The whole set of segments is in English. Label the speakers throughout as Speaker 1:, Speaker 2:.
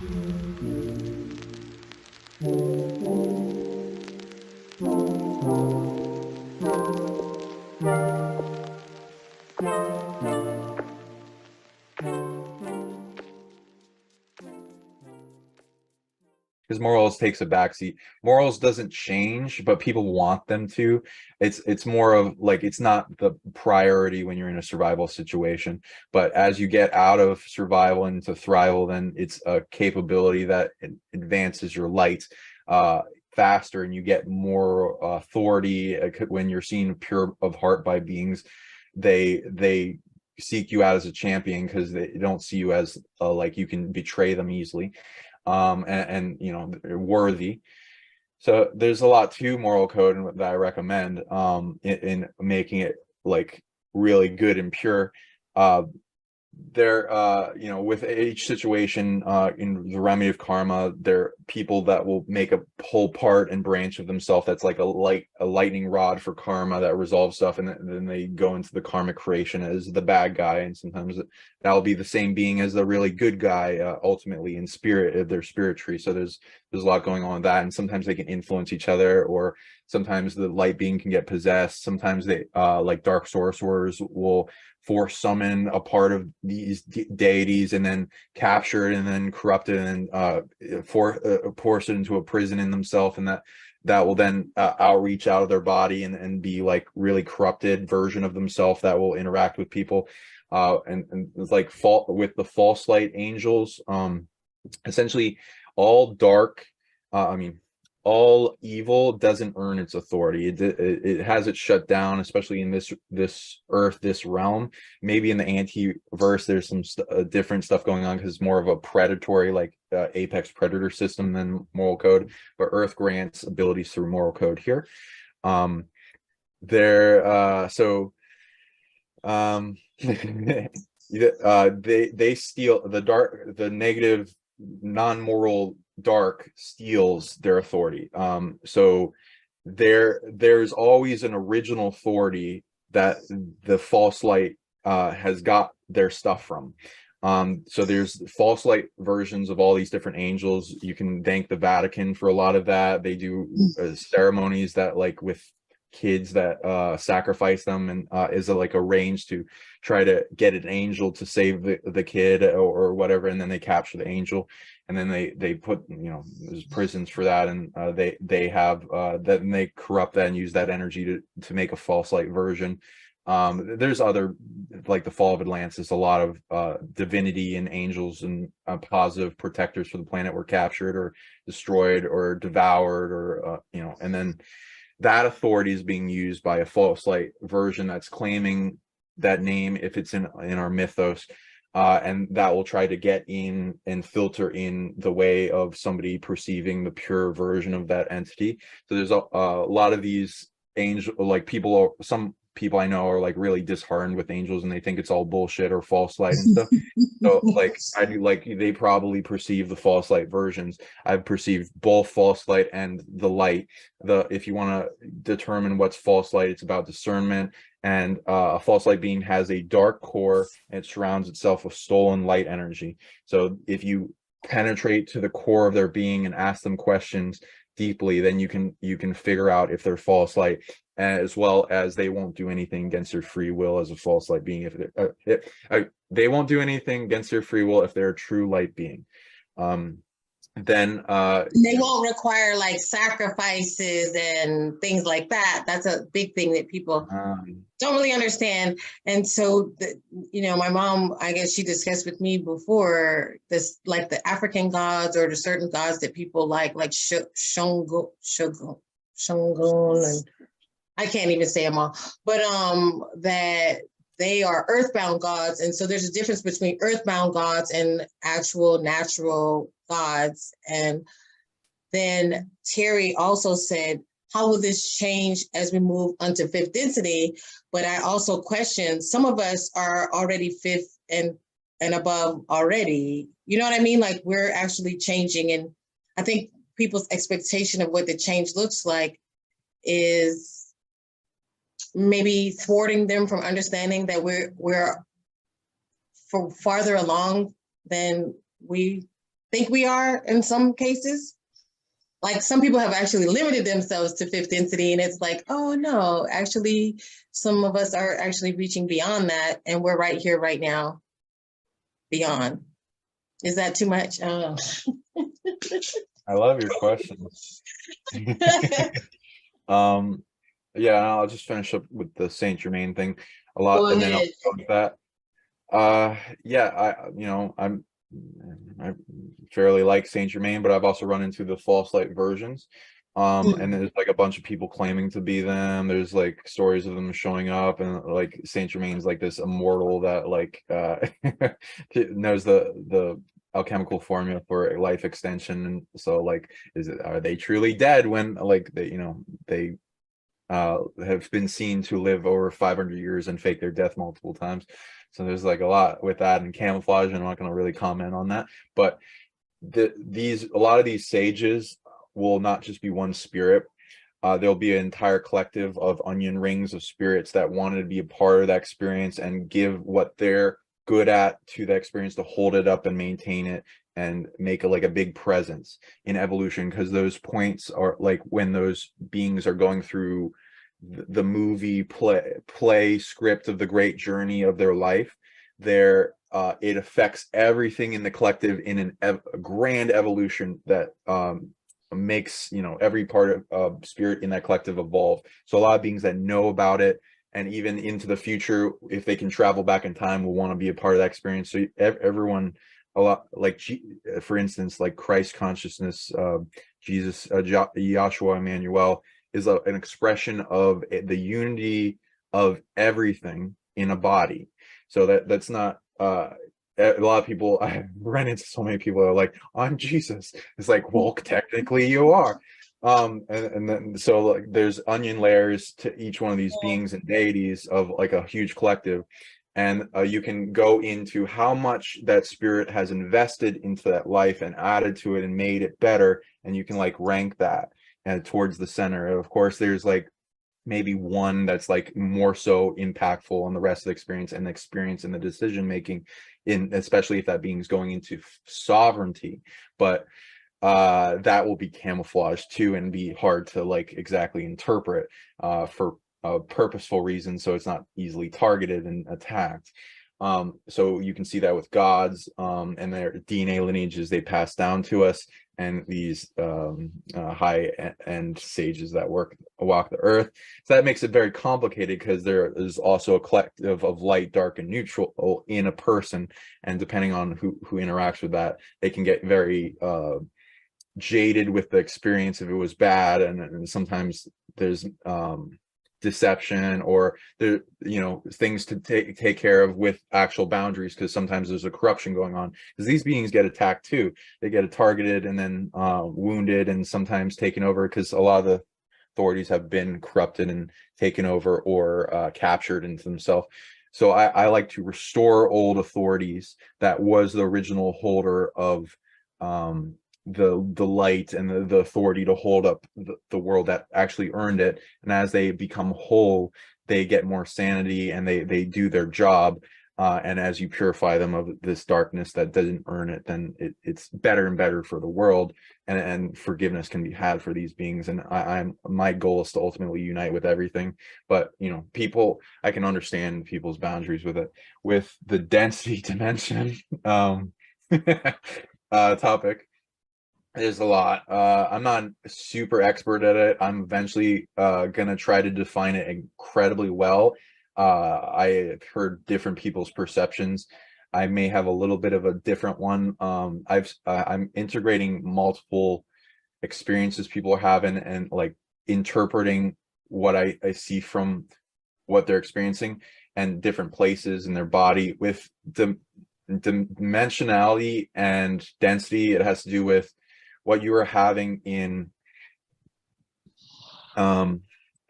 Speaker 1: Because morals takes a backseat. Morals doesn't change, but people want them to. It's more of like, it's not the priority when you're in a survival situation. But as you get out of survival into thrival, then it's a capability that advances your light faster, and you get more authority when you're seen pure of heart by beings. They seek you out as a champion because they don't see you as like you can betray them easily. And you know, worthy. So there's a lot to moral code that I recommend in making it like really good and pure. There you know, with each situation in the remedy of karma, there are people that will make a whole part and branch of themselves that's like a lightning rod for karma that resolves stuff, and then they go into the karmic creation as the bad guy, and sometimes that'll be the same being as the really good guy ultimately in spirit of their spirit tree. So there's a lot going on with that, and sometimes they can influence each other, or sometimes the light being can get possessed. Sometimes they like dark sorcerers will force summon a part of these deities and then capture it and then corrupt it and force it into a prison in themselves, and that will then outreach out of their body and be like really corrupted version of themselves that will interact with people. And it's like with the false light angels, essentially all dark, I mean, all evil doesn't earn its authority. It has it shut down, especially in this earth, this realm. Maybe in the anti-verse there's some different stuff going on, because it's more of a predatory, like apex predator system than moral code. But earth grants abilities through moral code here. They steal the negative non-moral dark steals their authority. So there's always an original authority that the false light has got their stuff from. So there's false light versions of all these different angels. You can thank the Vatican for a lot of that. They do ceremonies that, like with kids that sacrifice them, and is like arranged to try to get an angel to save the kid or whatever, and then they capture the angel, and then they put, you know, there's prisons for that, and they have that, and they corrupt that and use that energy to make a false light version. There's other, like the fall of Atlantis, a lot of divinity and angels and positive protectors for the planet were captured or destroyed or devoured, or you know, and then that authority is being used by a false light version that's claiming that name if it's in our mythos, and that will try to get in and filter in the way of somebody perceiving the pure version of that entity. So there's a lot of these angel, like some people I know are like really disheartened with angels, and they think it's all bullshit or false light and stuff. So like I do, like they probably perceive the false light versions. I've perceived both false light and the light. If you want to determine what's false light, it's about discernment. And a false light being has a dark core, and it surrounds itself with stolen light energy. So if you penetrate to the core of their being and ask them questions deeply, then you can figure out if they're false light, as well as they won't do anything against their free will as a false light being. If they won't do anything against their free will if they're a true light being. Then
Speaker 2: they won't require like sacrifices and things like that. That's a big thing that people don't really understand. And so, you know, my mom, I guess she discussed with me before this, like the African gods or the certain gods that people like Shogun, and I can't even say them all, but that they are earthbound gods. And so there's a difference between earthbound gods and actual natural gods. And then Terry also said, how will this change as we move onto fifth density? But I also question, some of us are already fifth and above already. You know what I mean? Like we're actually changing. And I think people's expectation of what the change looks like is maybe thwarting them from understanding that we're farther along than we think we are in some cases. Like some people have actually limited themselves to fifth density, and it's like, oh no, actually, some of us are actually reaching beyond that, and we're right here, right now, beyond. Is that too much?
Speaker 1: I love your questions. Yeah, I'll just finish up with the Saint Germain thing a lot,
Speaker 2: Go
Speaker 1: and then I'll
Speaker 2: ahead.
Speaker 1: go with that. Yeah, I fairly like Saint Germain, but I've also run into the false light versions. And there's like a bunch of people claiming to be them. There's like stories of them showing up, and like Saint Germain's like this immortal that like knows the alchemical formula for life extension. And so like, are they truly dead when like they have been seen to live over 500 years and fake their death multiple times? So there's like a lot with that, and camouflage, and I'm not going to really comment on that. But a lot of these sages will not just be one spirit. There'll be an entire collective of onion rings of spirits that wanted to be a part of that experience and give what they're good at to the experience, to hold it up and maintain it and make it like a big presence in evolution. Because those points are like when those beings are going through the movie play script of the great journey of their life, it affects everything in the collective in a grand evolution that makes every part of spirit in that collective evolve. So a lot of beings that know about it, and even into the future, if they can travel back in time, will want to be a part of that experience. So everyone, a lot like for instance, like Christ consciousness, Jesus, Yahshua Emmanuel, is an expression of the unity of everything in a body. So that's not a lot of people. I ran into so many people that are like, I'm Jesus. It's like, well, technically you are. And then so like there's onion layers to each one of these beings and deities of like a huge collective. And you can go into how much that spirit has invested into that life and added to it and made it better, and you can like rank that and towards the center. And of course there's like maybe one that's like more so impactful on the rest of the experience, and the experience and the decision making, in especially if that being's going into sovereignty. But that will be camouflaged too and be hard to like exactly interpret for a purposeful reason, so it's not easily targeted and attacked. So you can see that with gods and their DNA lineages they pass down to us, and these high-end sages that walk the earth. So that makes it very complicated, because there is also a collective of light, dark, and neutral in a person, and depending on who interacts with that, they can get very jaded with the experience if it was bad, and sometimes there's deception, or there things to take care of with actual boundaries, because sometimes there's a corruption going on, because these beings get attacked too. They get targeted and then wounded, and sometimes taken over, because a lot of the authorities have been corrupted and taken over or captured into themselves. So I like to restore old authorities that was the original holder of the light and the authority to hold up the world, that actually earned it. And as they become whole, they get more sanity, and they do their job. And as you purify them of this darkness that doesn't earn it, then it's better and better for the world, and forgiveness can be had for these beings. And my goal is to ultimately unite with everything. But people, I can understand people's boundaries with it. With the density dimension topic, there's a lot. I'm not super expert at it. I'm eventually gonna try to define it incredibly well. I've heard different people's perceptions. I may have a little bit of a different one. I'm integrating multiple experiences people are having, and like interpreting what I see from what they're experiencing, and different places in their body. With the dimensionality and density, it has to do with what you are having in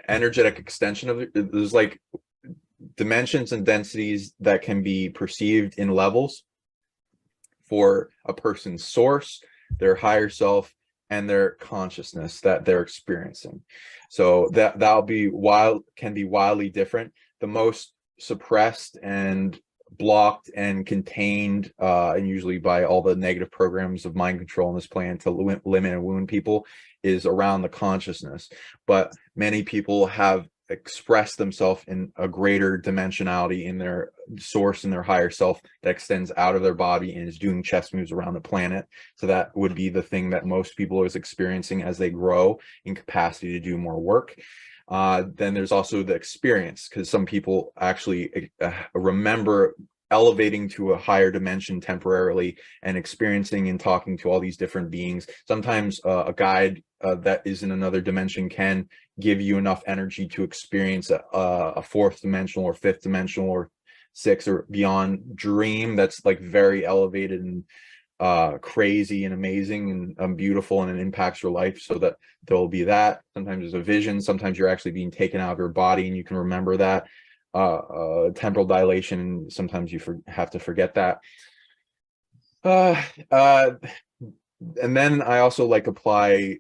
Speaker 1: energetic extension of it. There's like dimensions and densities that can be perceived in levels for a person's source, their higher self, and their consciousness that they're experiencing. So that'll be can be wildly different. The most suppressed and blocked and contained, and usually by all the negative programs of mind control on this planet to limit and wound people, is around the consciousness. But many people have expressed themselves in a greater dimensionality in their source, in their higher self, that extends out of their body and is doing chess moves around the planet. So that would be the thing that most people is experiencing as they grow in capacity to do more work. Then there's also the experience, because some people actually remember elevating to a higher dimension temporarily and experiencing and talking to all these different beings. Sometimes a guide that is in another dimension can give you enough energy to experience a fourth dimensional or fifth dimensional or sixth or beyond dream that's like very elevated and crazy and amazing and beautiful, and it impacts your life. So that there will be that. Sometimes there's a vision, sometimes you're actually being taken out of your body and you can remember that. Temporal dilation, sometimes you have to forget that. And then I also like apply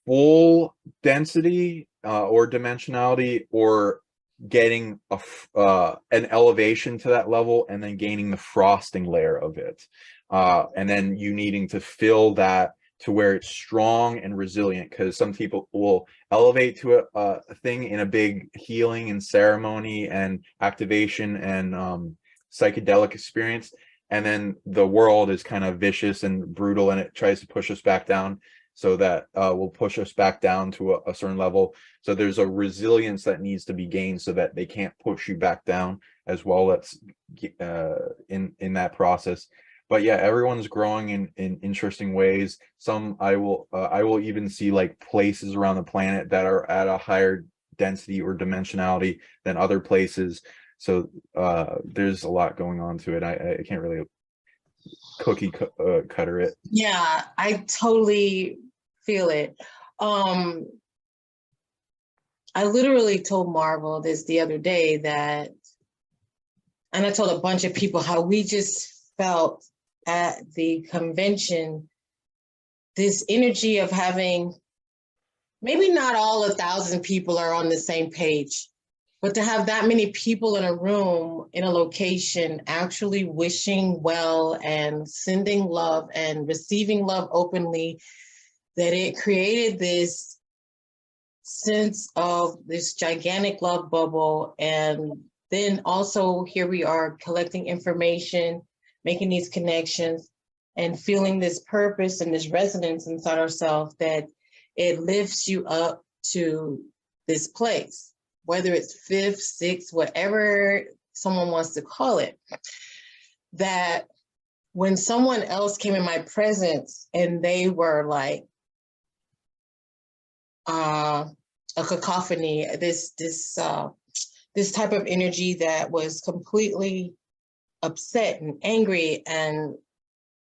Speaker 1: full density or dimensionality, or getting an elevation to that level and then gaining the frosting layer of it, and then you needing to fill that to where it's strong and resilient, because some people will elevate to a thing in a big healing and ceremony and activation and psychedelic experience, and then the world is kind of vicious and brutal and it tries to push us back down, so that will push us back down to a certain level. So there's a resilience that needs to be gained so that they can't push you back down as well. That's in that process. But yeah, everyone's growing in interesting ways. Some I will even see like places around the planet that are at a higher density or dimensionality than other places. So there's a lot going on to it. I can't really cookie cutter it.
Speaker 2: Yeah, I totally feel it. I literally told Marvel this the other day that, and I told a bunch of people how we just felt at the convention this energy of having, maybe not all 1,000 people are on the same page, but to have that many people in a room, in a location, actually wishing well and sending love and receiving love openly, that it created this sense of this gigantic love bubble. And then also here we are collecting information, making these connections, and feeling this purpose and this resonance inside ourselves, that it lifts you up to this place, whether it's fifth, sixth, whatever someone wants to call it. That when someone else came in my presence and they were like a cacophony, this type of energy that was completely upset and angry, and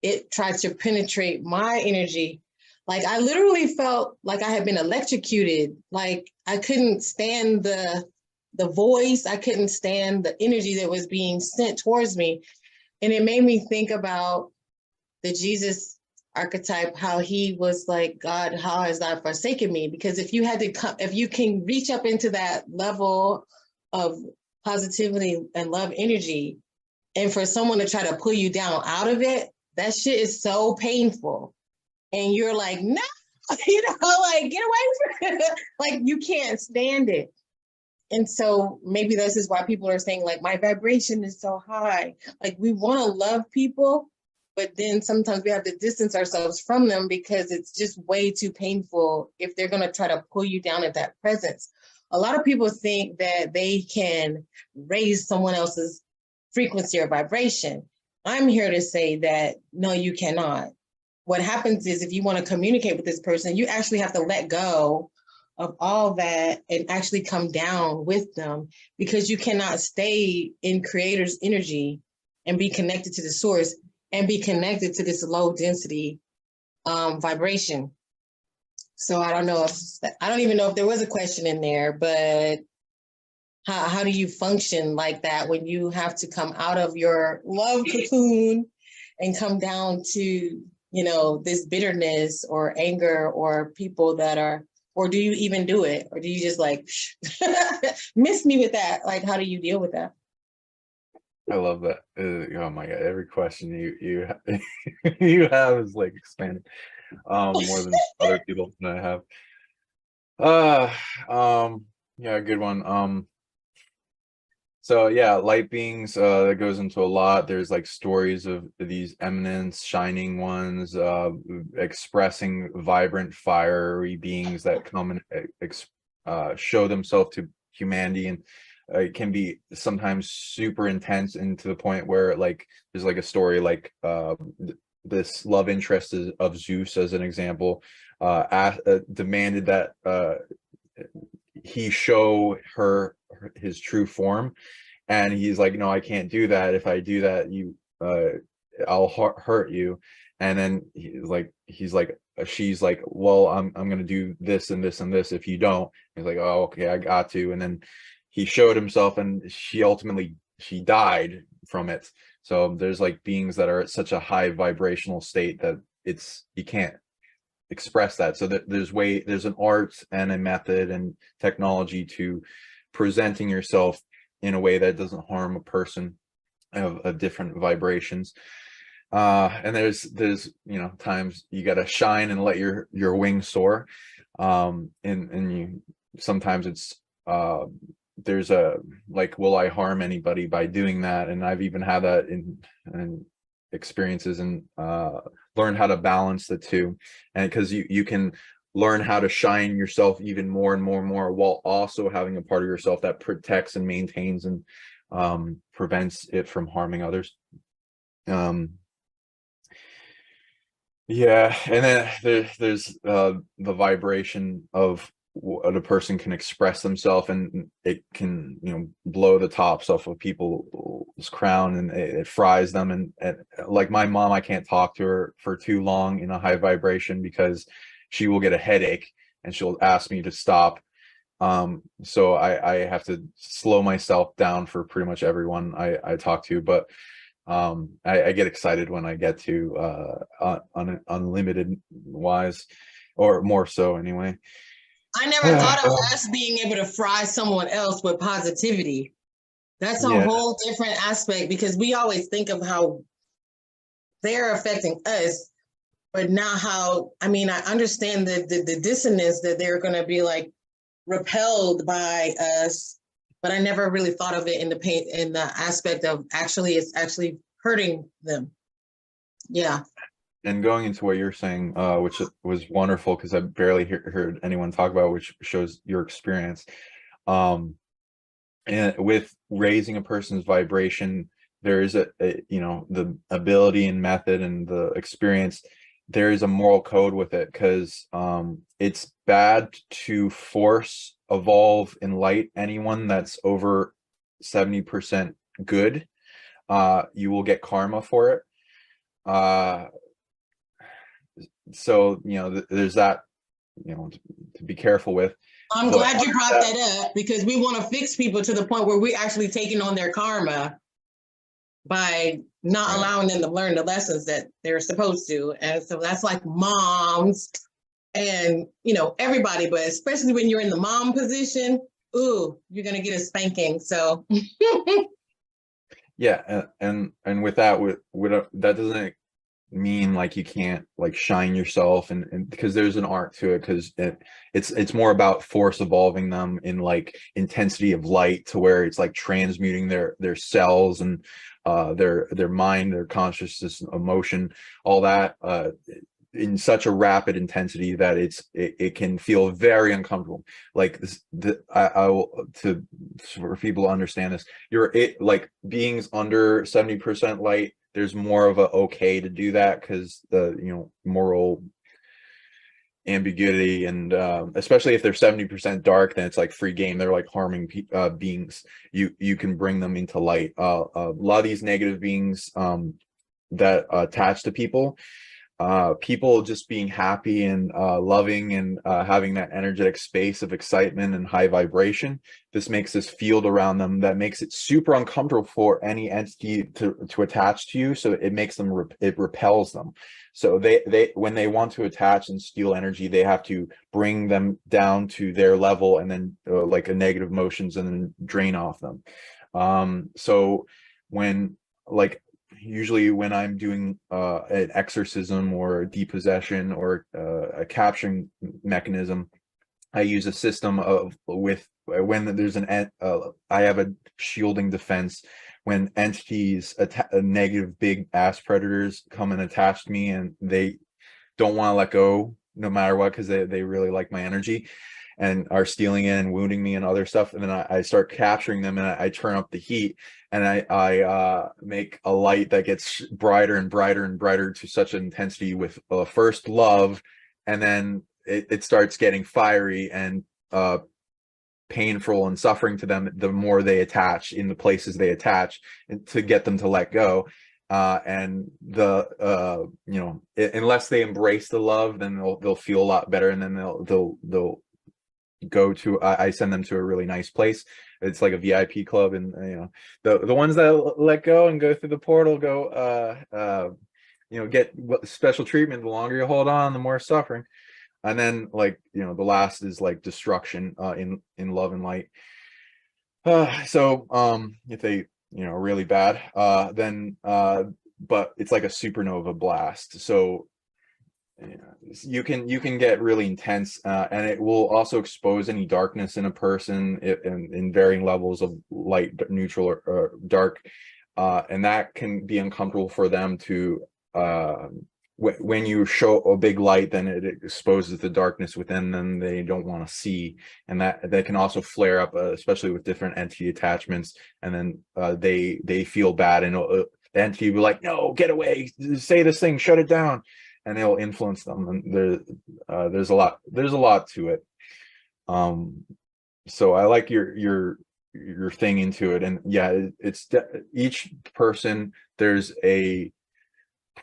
Speaker 2: it tried to penetrate my energy. Like I literally felt like I had been electrocuted. Like I couldn't stand the voice. I couldn't stand the energy that was being sent towards me. And it made me think about the Jesus archetype, how he was like, God, how has thou forsaken me? Because if you had to come, if you can reach up into that level of positivity and love energy, and for someone to try to pull you down out of it, that shit is so painful. And you're like, no, like get away from it. Like you can't stand it. And so maybe this is why people are saying like, my vibration is so high. Like we want to love people, but then sometimes we have to distance ourselves from them because it's just way too painful if they're going to try to pull you down at that presence. A lot of people think that they can raise someone else's frequency or vibration. I'm here to say that, no, you cannot. What happens is if you want to communicate with this person, you actually have to let go of all that and actually come down with them, because you cannot stay in creator's energy and be connected to the source and be connected to this low density vibration. So I don't even know if there was a question in there, but how do you function like that when you have to come out of your love cocoon and come down to, this bitterness or anger or people that are, or do you even do it? Or do you just like, miss me with that? Like, how do you deal with that?
Speaker 1: I love that. Oh my God, every question you have is like expanded more than other people that I have. Yeah, good one. So yeah, light beings, that goes into a lot. There's like stories of these eminence, shining ones, expressing vibrant, fiery beings that come and show themselves to humanity, and it can be sometimes super intense, and to the point where like there's like a story like this love interest of Zeus, as an example, demanded that he show her his true form, and he's like, no, I can't do that. If I do that, I'll hurt you. And then he's like she's like, well, I'm gonna do this and this and this if you don't. He's like, oh, okay, I got to. And then he showed himself, and she died from it. So there's like beings that are at such a high vibrational state that you can't express that. So that there's an art and a method and technology to presenting yourself in a way that doesn't harm a person of different vibrations. And there's times you got to shine and let your wings soar. And you sometimes it's there's a like, will I harm anybody by doing that? And I've even had that in experiences, and learn how to balance the two. And because you can learn how to shine yourself even more and more and more, while also having a part of yourself that protects and maintains and prevents it from harming others. Yeah, and then there's the vibration of what a person can express themselves, and it can blow the tops off of people's crown, and it fries them. And like my mom, I can't talk to her for too long in a high vibration, because she will get a headache and she'll ask me to stop. So I have to slow myself down for pretty much everyone I talk to. But I get excited when I get to unlimited wise, or more so anyway.
Speaker 2: I never thought of us being able to fry someone else with positivity. That's a
Speaker 1: Yeah,
Speaker 2: whole different aspect, because we always think of how they're affecting us, but not how, I mean, I understand the dissonance that they're going to be like repelled by us, but I never really thought of it in the aspect of it's actually hurting them. Yeah.
Speaker 1: and going into what you're saying, which was wonderful, because I barely heard anyone talk about, which shows your experience. And with raising a person's vibration, there is the ability and method and the experience. There is a moral code with it, because it's bad to force, evolve, enlighten anyone that's over 70% good. You will get karma for it. So there's that to be careful with.
Speaker 2: I'm glad you brought that up, because we want to fix people to the point where we're actually taking on their karma by not allowing them to learn the lessons that they're supposed to. And so that's like moms and everybody, but especially when you're in the mom position, ooh, you're gonna get a spanking. So
Speaker 1: yeah, and with that, that doesn't mean like you can't like shine yourself, and because there's an art to it, because it's more about force evolving them in like intensity of light, to where it's like transmuting their cells and their mind, their consciousness, emotion, all that in such a rapid intensity that it can feel very uncomfortable. Like I will, for people to understand this, like beings under 70% light, there's more of a okay to do that, because the moral ambiguity, and especially if they're 70% dark, then it's like free game. They're like harming beings. You can bring them into light. A lot of these negative beings that attach to people just being happy and loving and having that energetic space of excitement and high vibration. This makes this field around them that makes it super uncomfortable for any entity to attach to you. So it makes them it repels them. So they when they want to attach and steal energy, they have to bring them down to their level, and then like a negative motions, and then drain off them. So when like usually when I'm doing an exorcism or a depossession or a capturing mechanism, I use a system of with when there's I have a shielding defense when entities, negative big ass predators come and attach me and they don't want to let go no matter what, because they really like my energy and are stealing it and wounding me and other stuff. And then I start capturing them and I turn up the heat and I make a light that gets brighter and brighter and brighter to such an intensity with first love, and then it starts getting fiery and painful and suffering to them the more they attach in the places they attach, and to get them to let go. And you know, unless they embrace the love, then they'll feel a lot better, and then they'll go to, I send them to a really nice place. It's like a VIP club, and you know, the ones that let go and go through the portal go you know, get special treatment. The longer you hold on, the more suffering. And then, like, you know, the last is like destruction in love and light. So if they, you know, are really bad, then but it's like a supernova blast. So you can get really intense, and it will also expose any darkness in a person in varying levels of light, neutral, or dark, and that can be uncomfortable for them to when you show a big light, then it exposes the darkness within them they don't want to see, and that can also flare up, especially with different entity attachments, and then they feel bad, and the entity will be like, no, get away, say this thing, shut it down, and it'll influence them. And there's a lot to it. So I like your thing into it, and yeah, it's each person, there's a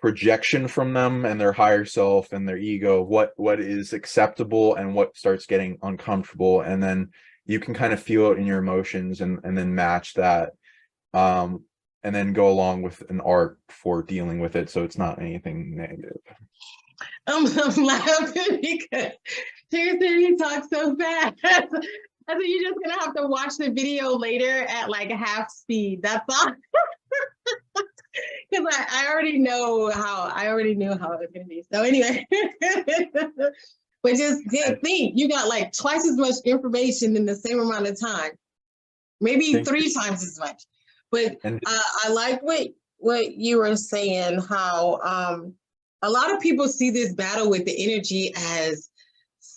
Speaker 1: projection from them and their higher self and their ego, what is acceptable and what starts getting uncomfortable, and then you can kind of feel it in your emotions and then match that, and then go along with an art for dealing with it, so it's not anything negative.
Speaker 2: I'm laughing because he talks so fast. I think you're just gonna have to watch the video later at like half speed. That's all. Because I already know how it's gonna be. So anyway, but just think, you got like twice as much information in the same amount of time, maybe three times as much. But I like what you were saying, how a lot of people see this battle with the energy as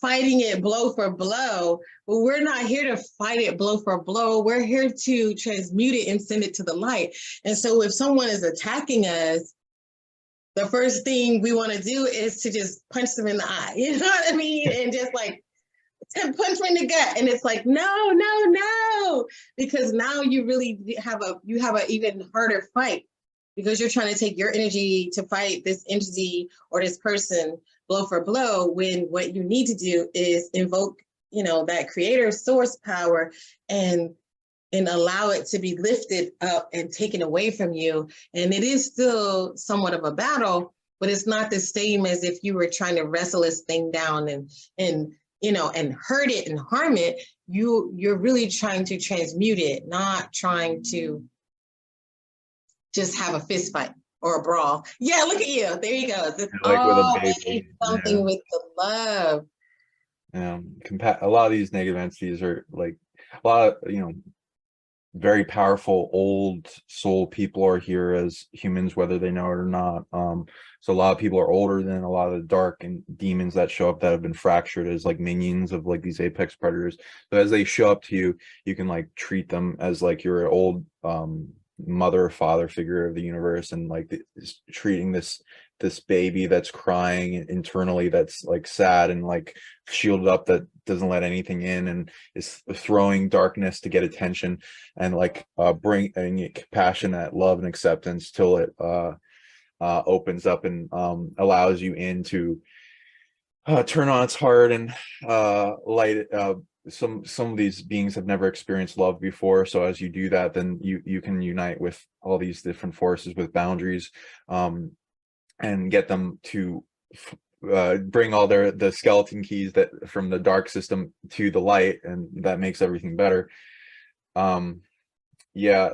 Speaker 2: fighting it blow for blow, but we're not here to fight it blow for blow. We're here to transmute it and send it to the light. And so if someone is attacking us, the first thing we want to do is to just punch them in the eye. You know what I mean? And just like punch them in the gut. And it's like, no, because now you really have a even harder fight, because you're trying to take your energy to fight this entity or this person blow for blow, when what you need to do is invoke, you know, that creator source power and allow it to be lifted up and taken away from you. And it is still somewhat of a battle, but it's not the same as if you were trying to wrestle this thing down and you know, and hurt it and harm it. You're really trying to transmute it, not trying to just have a fist fight or a brawl. Yeah, look at you. There you go. It's
Speaker 1: like
Speaker 2: all
Speaker 1: with a baby,
Speaker 2: something with the love.
Speaker 1: A lot of these negative entities are like a lot of, you know, very powerful old soul people are here as humans, whether they know it or not. So a lot of people are older than a lot of the dark and demons that show up that have been fractured as like minions of like these apex predators. So as they show up to you, you can like treat them as like your old mother or father figure of the universe, and like treating this baby that's crying internally, that's like sad and like shielded up, that doesn't let anything in and is throwing darkness to get attention, and like bringing compassion, that love and acceptance, till it opens up and allows you in to turn on its heart and light it. Some of these beings have never experienced love before, so as you do that, then you can unite with all these different forces with boundaries, and get them to bring all the skeleton keys that from the dark system to the light, and that makes everything better. Yeah,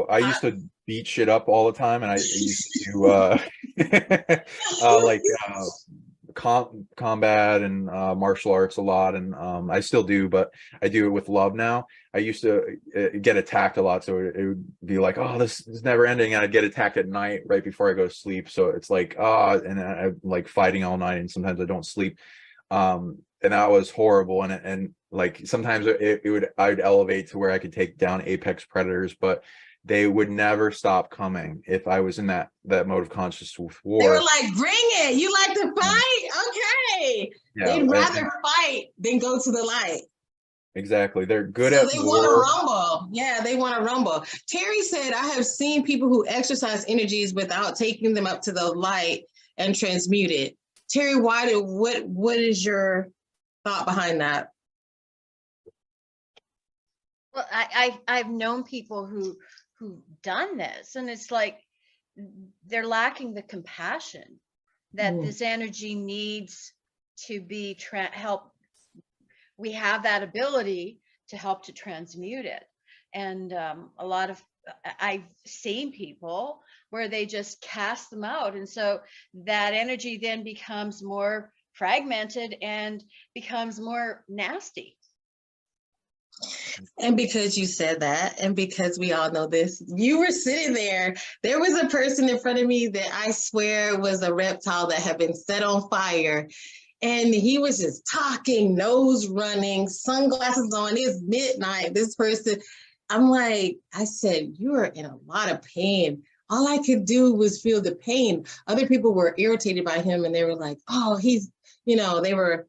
Speaker 1: I used to beat shit up all the time, and I used to do like combat and martial arts a lot, and I still do, but I do it with love now. I used to get attacked a lot, so it would be like, oh, this is never ending, and I'd get attacked at night right before I go to sleep. So it's like, and I'm like fighting all night, and sometimes I don't sleep. And that was horrible, and like sometimes it would, I'd elevate to where I could take down apex predators, but they would never stop coming if I was in that mode of conscious with
Speaker 2: They were
Speaker 1: war.
Speaker 2: like, bring it. You like to fight? Okay.
Speaker 1: Yeah,
Speaker 2: They'd rather fight than go to the light.
Speaker 1: exactly. They're good
Speaker 2: So
Speaker 1: at
Speaker 2: they want
Speaker 1: war.
Speaker 2: to rumble. Yeah, they want to rumble. Terry said, I have seen people who exercise energies without taking them up to the light and transmute it. Terry, what is your thought behind that?
Speaker 3: Well, I've known people who've done this, and it's like they're lacking the compassion that this energy needs to be help. We have that ability to help to transmute it, and a lot of I've seen people where they just cast them out, and so that energy then becomes more fragmented and becomes more nasty.
Speaker 2: And because you said that, and because we all know this, you were sitting there. There was a person in front of me that I swear was a reptile that had been set on fire. And he was just talking, nose running, sunglasses on. It's midnight. This person, I'm like, I said, you are in a lot of pain. All I could do was feel the pain. Other people were irritated by him, and they were like, oh, he's, they were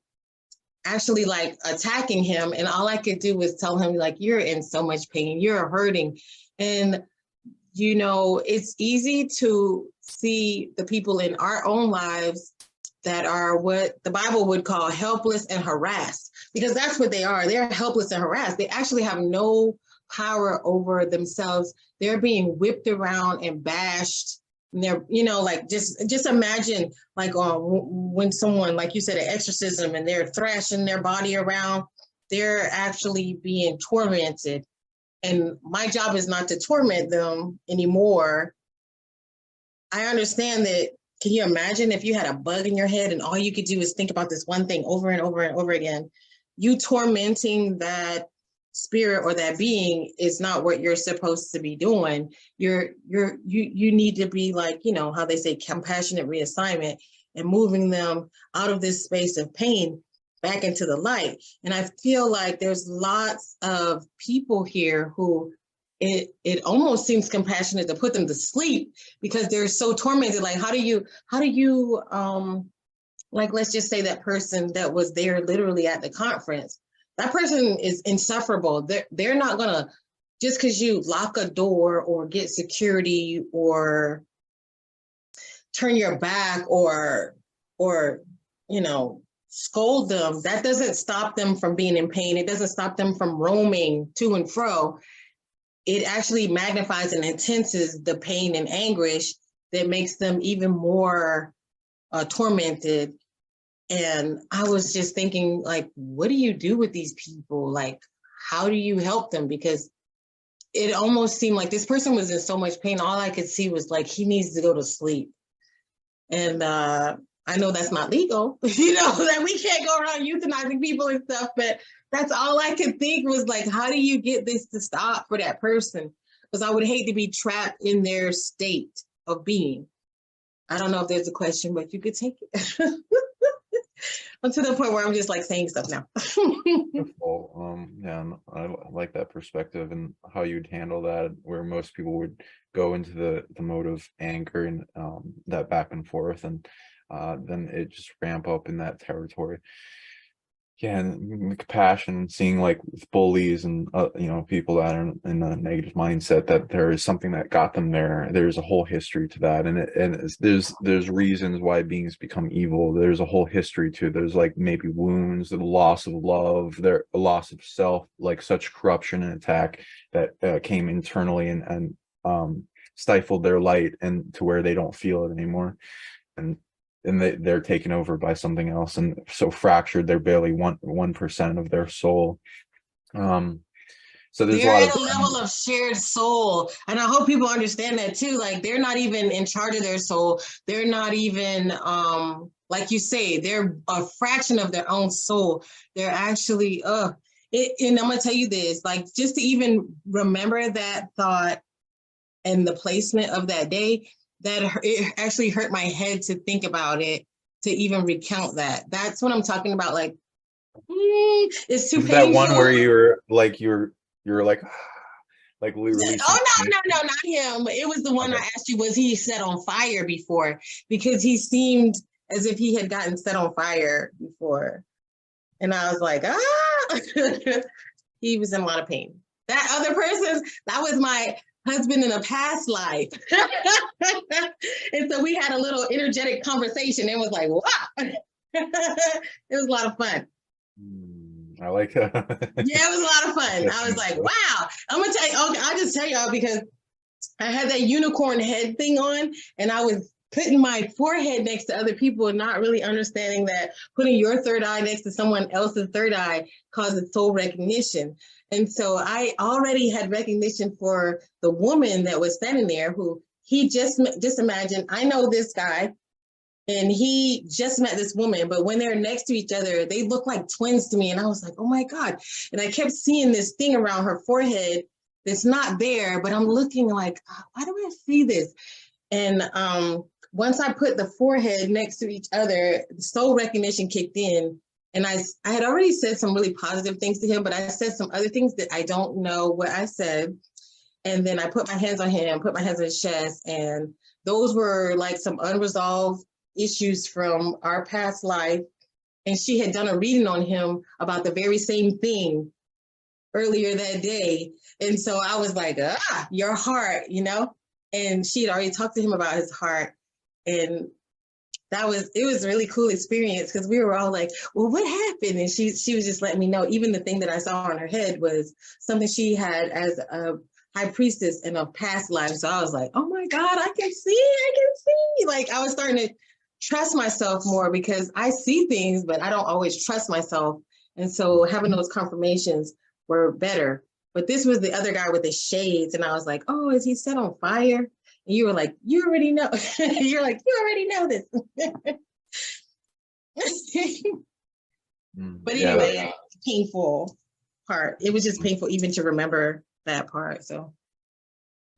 Speaker 2: actually like attacking him, and all I could do was tell him, like, you're in so much pain, you're hurting. And it's easy to see the people in our own lives that are what the Bible would call helpless and harassed, because that's what they are. They're helpless and harassed. They actually have no power over themselves. They're being whipped around and bashed. And they're, like, just imagine, like, when someone, like you said, an exorcism, and they're thrashing their body around, they're actually being tormented. And my job is not to torment them anymore. I understand that. Can you imagine if you had a bug in your head and all you could do is think about this one thing over and over and over again? You tormenting that spirit or that being is not what you're supposed to be doing. You need to be, like, how they say, compassionate reassignment, and moving them out of this space of pain back into the light. And I feel like there's lots of people here who it almost seems compassionate to put them to sleep because they're so tormented. Like, how do you like, let's just say that person that was there literally at the conference, that person is insufferable. They're not gonna, just because you lock a door or get security or turn your back or scold them, that doesn't stop them from being in pain. It doesn't stop them from roaming to and fro. It actually magnifies and intenses the pain and anguish that makes them even more tormented. And I was just thinking, like, what do you do with these people? Like, how do you help them? Because it almost seemed like this person was in so much pain. All I could see was, like, he needs to go to sleep. And I know that's not legal, that we can't go around euthanizing people and stuff, but that's all I could think was, like, how do you get this to stop for that person? Because I would hate to be trapped in their state of being. I don't know if there's a question, but you could take it. I'm to the point where I'm just, like, saying stuff now.
Speaker 1: Yeah, I like that perspective and how you'd handle that, where most people would go into the mode of anger and that back and forth, and then it just ramp up in that territory. Yeah, and compassion, seeing, like, with bullies and people that are in a negative mindset, that there is something that got them there. There's a whole history to that, and there's reasons why beings become evil. There's a whole history to it. There's, like, maybe wounds, the loss of love, a loss of self, like such corruption and attack that came internally and stifled their light, and to where they don't feel it anymore, and they're taken over by something else, and so fractured they're barely 1% of their soul. So there's a
Speaker 2: They're
Speaker 1: lot
Speaker 2: at
Speaker 1: of
Speaker 2: a level of shared soul. And I hope people understand that too. Like they're not even in charge of their soul. They're not even like you say, they're a fraction of their own soul. They're actually and I'm gonna tell you this, like just to even remember that thought and the placement of that day, that it actually hurt my head to think about it, to even recount that. That's what I'm talking about. Like, it's too
Speaker 1: was
Speaker 2: painful.
Speaker 1: that one where you're like like releasing
Speaker 2: Oh no, not him. It was the one
Speaker 1: Okay.
Speaker 2: I asked you, was he set on fire before? Because he seemed as if he had gotten set on fire before. And I was like, he was in a lot of pain. That other person, that was my husband in a past life. And so we had a little energetic conversation. It was like, wow. It was a lot of fun.
Speaker 1: I like that.
Speaker 2: Yeah, it was a lot of fun. I was like, wow. I'm gonna tell you, okay, I'll just tell y'all because I had that unicorn head thing on, and I was putting my forehead next to other people and not really understanding that putting your third eye next to someone else's third eye causes soul recognition. And so I already had recognition for the woman that was standing there, who he just imagine, I know this guy, and he just met this woman, but when they're next to each other, they look like twins to me. And I was like, oh my God. And I kept seeing this thing around her forehead that's not there, but I'm looking like, why do I see this? And once I put the forehead next to each other, soul recognition kicked in. And I had already said some really positive things to him, but I said some other things that I don't know what I said. And then I put my hands on him, put my hands on his chest, and those were like some unresolved issues from our past life. And she had done a reading on him about the very same thing earlier that day. And so I was like, your heart, you know? And she had already talked to him about his heart. And it was a really cool experience because we were all like, well, what happened? And she was just letting me know, even the thing that I saw on her head was something she had as a high priestess in a past life. So I was like, oh my God, I can see. Like I was starting to trust myself more because I see things, but I don't always trust myself. And so having those confirmations were better. But this was the other guy with the shades. And I was like, oh, is he set on fire? And you were like, you already know. You're like, you already know this. But anyway, painful part. It was just painful even to remember that part. So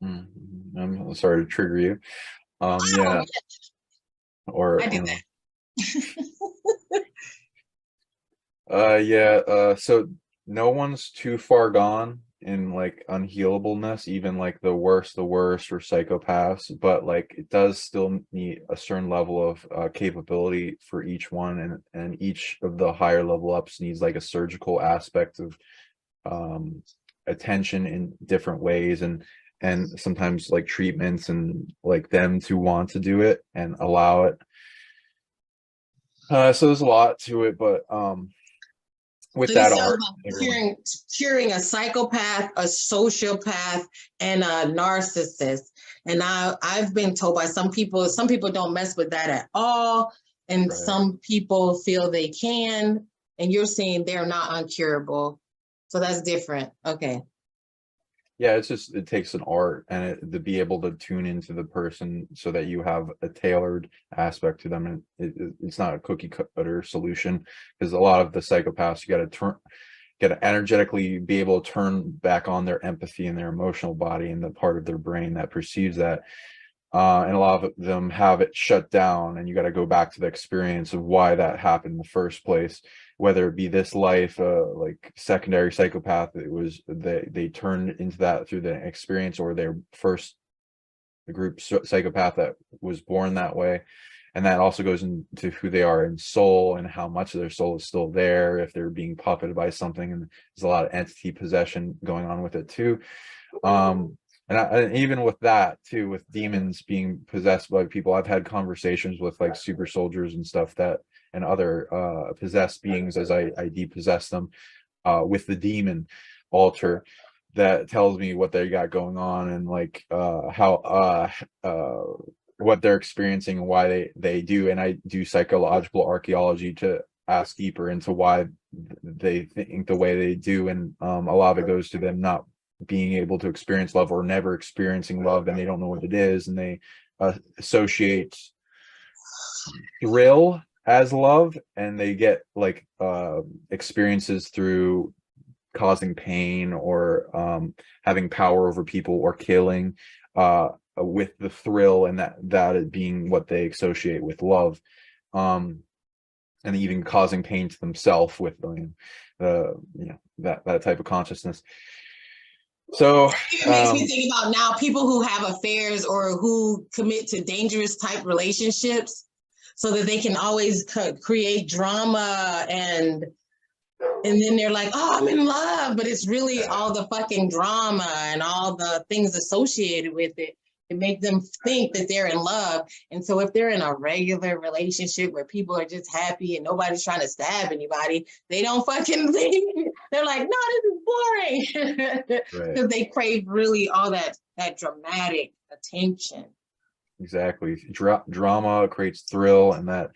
Speaker 1: I'm sorry to trigger you. Yeah. Or
Speaker 2: I did
Speaker 1: that. So no one's too far gone in like unhealableness, even like the worst or psychopaths, but like it does still need a certain level of capability for each one, and each of the higher level ups needs like a surgical aspect of attention in different ways, and sometimes like treatments, and like them to want to do it and allow it. So there's a lot to it, but with that art,
Speaker 2: curing a psychopath, a sociopath, and a narcissist. And I've been told by some people don't mess with that at all, and some people feel they can. And you're saying they're not uncurable, so that's different. Okay.
Speaker 1: Yeah, it takes an art and to be able to tune into the person so that you have a tailored aspect to them, and it's not a cookie cutter solution, because a lot of the psychopaths, you got to energetically be able to turn back on their empathy and their emotional body and the part of their brain that perceives that. And a lot of them have it shut down, and you got to go back to the experience of why that happened in the first place, whether it be this life, like secondary psychopath, it was they turned into that through the experience, or their first group psychopath that was born that way. And that also goes into who they are in soul and how much of their soul is still there, if they're being puppeted by something. And there's a lot of entity possession going on with it too. And even with that too, with demons being possessed by people, I've had conversations with like super soldiers and stuff and other possessed beings as I depossess them with the demon altar that tells me what they got going on, and like how what they're experiencing and why they do. And I do psychological archaeology to ask deeper into why they think the way they do, and a lot of it goes to them not being able to experience love or never experiencing love, and they don't know what it is, and they associate thrill as love, and they get like experiences through causing pain or having power over people or killing with the thrill, and that being what they associate with love, and even causing pain to themselves with that type of consciousness. So
Speaker 2: it makes me think about now people who have affairs or who commit to dangerous type relationships so that they can always create drama, and then they're like, oh, I'm in love, but it's really all the fucking drama and all the things associated with it. It makes them think that they're in love. And so if they're in a regular relationship where people are just happy and nobody's trying to stab anybody, they don't fucking think. They're like, no, this is boring. Because they crave really all that dramatic attention.
Speaker 1: Exactly. Drama creates thrill, and that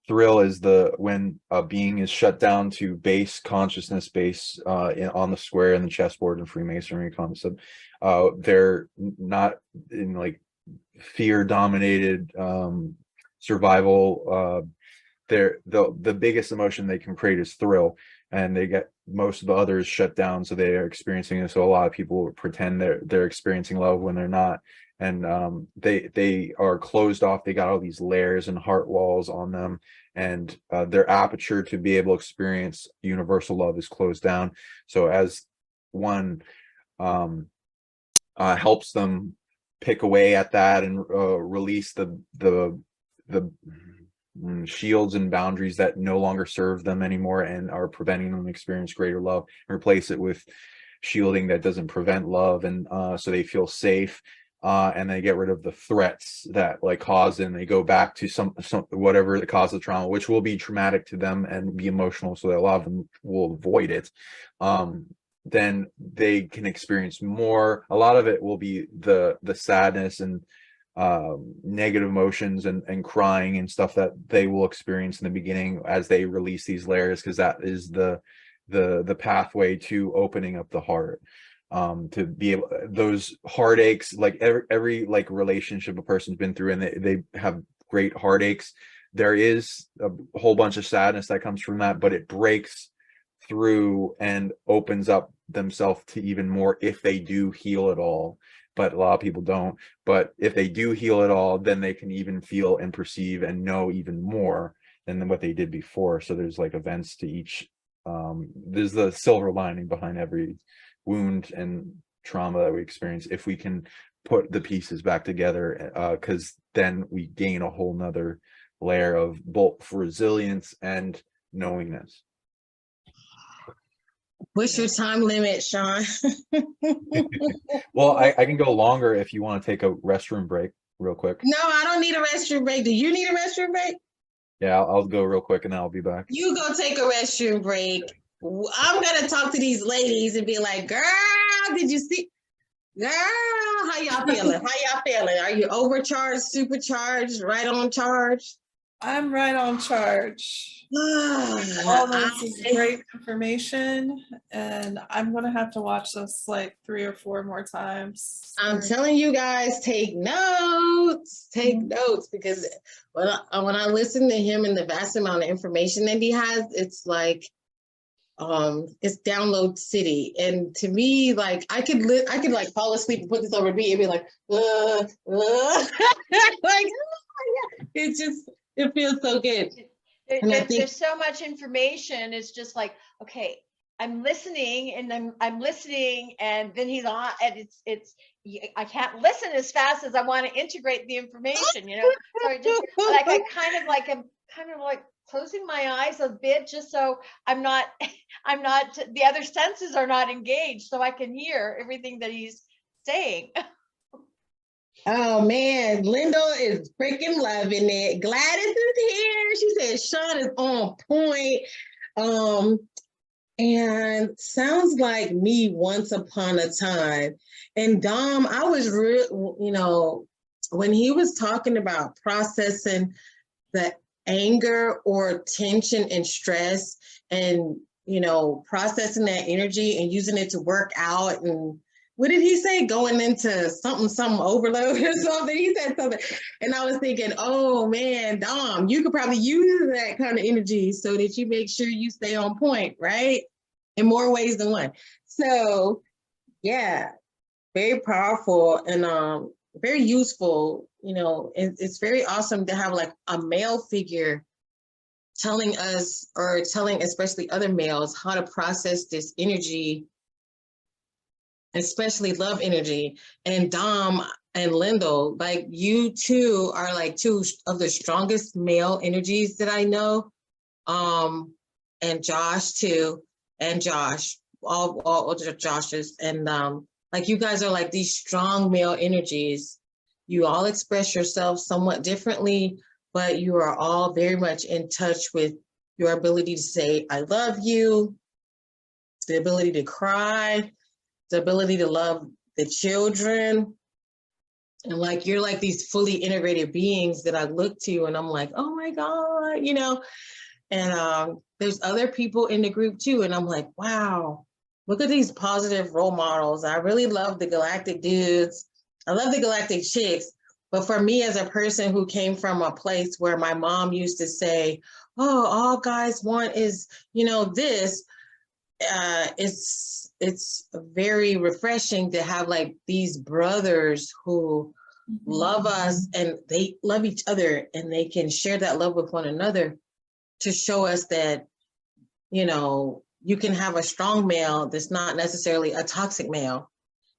Speaker 1: thrill is when a being is shut down to base consciousness, base on the square in the chessboard in Freemasonry concept. They're not in like fear dominated survival. They're the biggest emotion they can create is thrill, and they get most of the others shut down, so they are experiencing it. So a lot of people pretend they're experiencing love when they're not, and they are closed off. They got all these layers and heart walls on them, and their aperture to be able to experience universal love is closed down. So as one helps them pick away at that and release the shields and boundaries that no longer serve them anymore and are preventing them to experience greater love, replace it with shielding that doesn't prevent love, and so they feel safe, and they get rid of the threats that like cause, and they go back to some whatever the cause of trauma, which will be traumatic to them and be emotional, so that a lot of them will avoid it. Then they can experience more. A lot of it will be the sadness and negative emotions and crying and stuff that they will experience in the beginning as they release these layers, because that is the pathway to opening up the heart, to be able, those heartaches, like every like relationship a person's been through, and they have great heartaches. There is a whole bunch of sadness that comes from that, but it breaks through and opens up themselves to even more if they do heal it all. But a lot of people don't. But if they do heal it all, then they can even feel and perceive and know even more than what they did before. So there's like events to each. There's the silver lining behind every wound and trauma that we experience, if we can put the pieces back together, because then we gain a whole nother layer of both resilience and knowingness.
Speaker 2: What's your time limit, Sean?
Speaker 1: Well, I can go longer if you want to take a restroom break real quick.
Speaker 2: No, I don't need a restroom break. Do you need a restroom break?
Speaker 1: Yeah, I'll go real quick and then I'll be back.
Speaker 2: You go take a restroom break. I'm gonna talk to these ladies and be like, girl, did you see? Girl, how y'all feeling? How y'all feeling? Are you overcharged, supercharged, right on charge?
Speaker 4: I'm right on charge. All this is great information, and I'm gonna have to watch this like 3 or 4 more times.
Speaker 2: I'm telling you guys, take notes. Take notes, because when I listen to him and the vast amount of information that he has, it's like it's download city. And to me, like I could like fall asleep and put this over me and be like, like, oh yeah. It feels so good.
Speaker 3: There's so much information. It's just like, okay, I'm listening and I'm listening, and then he's on, and it's I can't listen as fast as I want to integrate the information, you know. So I just like I'm kind of like closing my eyes a bit, just so I'm not the other senses are not engaged, so I can hear everything that he's saying.
Speaker 2: Oh man, Linda is freaking loving it. Gladys is here. She said Sean is on point. And sounds like me once upon a time. And Dom, I was when he was talking about processing the anger or tension and stress, and processing that energy and using it to work out and what did he say? Going into something overload or something. He said something. And I was thinking, oh man, Dom, you could probably use that kind of energy so that you make sure you stay on point, right? In more ways than one. So yeah, very powerful and very useful. You know, it's very awesome to have like a male figure telling us, or telling especially other males, how to process this energy, especially love energy. And Dom and Lyndall, like you two are like two of the strongest male energies that I know. And Josh too, and Josh, all Joshes. And like you guys are like these strong male energies. You all express yourself somewhat differently, but you are all very much in touch with your ability to say, I love you, the ability to cry, the ability to love the children. And like, you're like these fully integrated beings that I look to and I'm like, oh my God, you know? And there's other people in the group too. And I'm like, wow, look at these positive role models. I really love the galactic dudes. I love the galactic chicks. But for me, as a person who came from a place where my mom used to say, oh, all guys want is, you know, this, it's very refreshing to have like these brothers who love us and they love each other and they can share that love with one another to show us that, you know, you can have a strong male that's not necessarily a toxic male,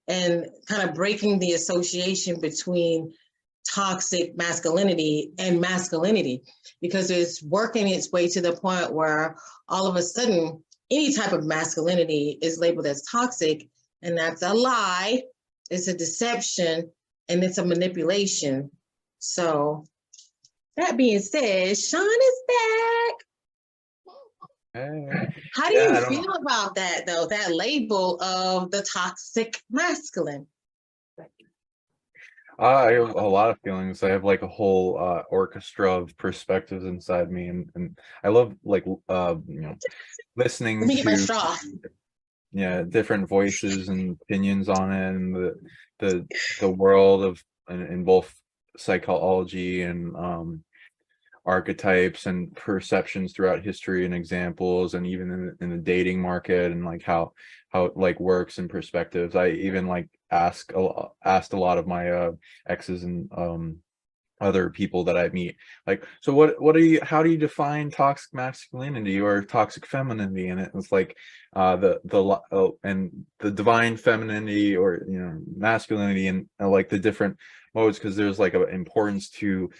Speaker 2: and kind of breaking the association between toxic masculinity and masculinity, because it's working its way to the point where all of a sudden any type of masculinity is labeled as toxic, and that's a lie, it's a deception, and it's a manipulation. So that being said, Sean is back. How do you feel about that though, that label of the toxic masculine?
Speaker 1: I have a lot of feelings. I have like a whole orchestra of perspectives inside me, and I love like you know, listening
Speaker 2: Let me get my
Speaker 1: to
Speaker 2: straw.
Speaker 1: different voices and opinions on it, and the world of in both psychology and archetypes and perceptions throughout history and examples, and even in the dating market, and like how it like works and perspectives. I even like asked a lot of my exes and other people that I meet, like, so how do you define toxic masculinity or toxic femininity? And it was like and the divine femininity, or you know, masculinity, and like the different modes, because there's like an importance to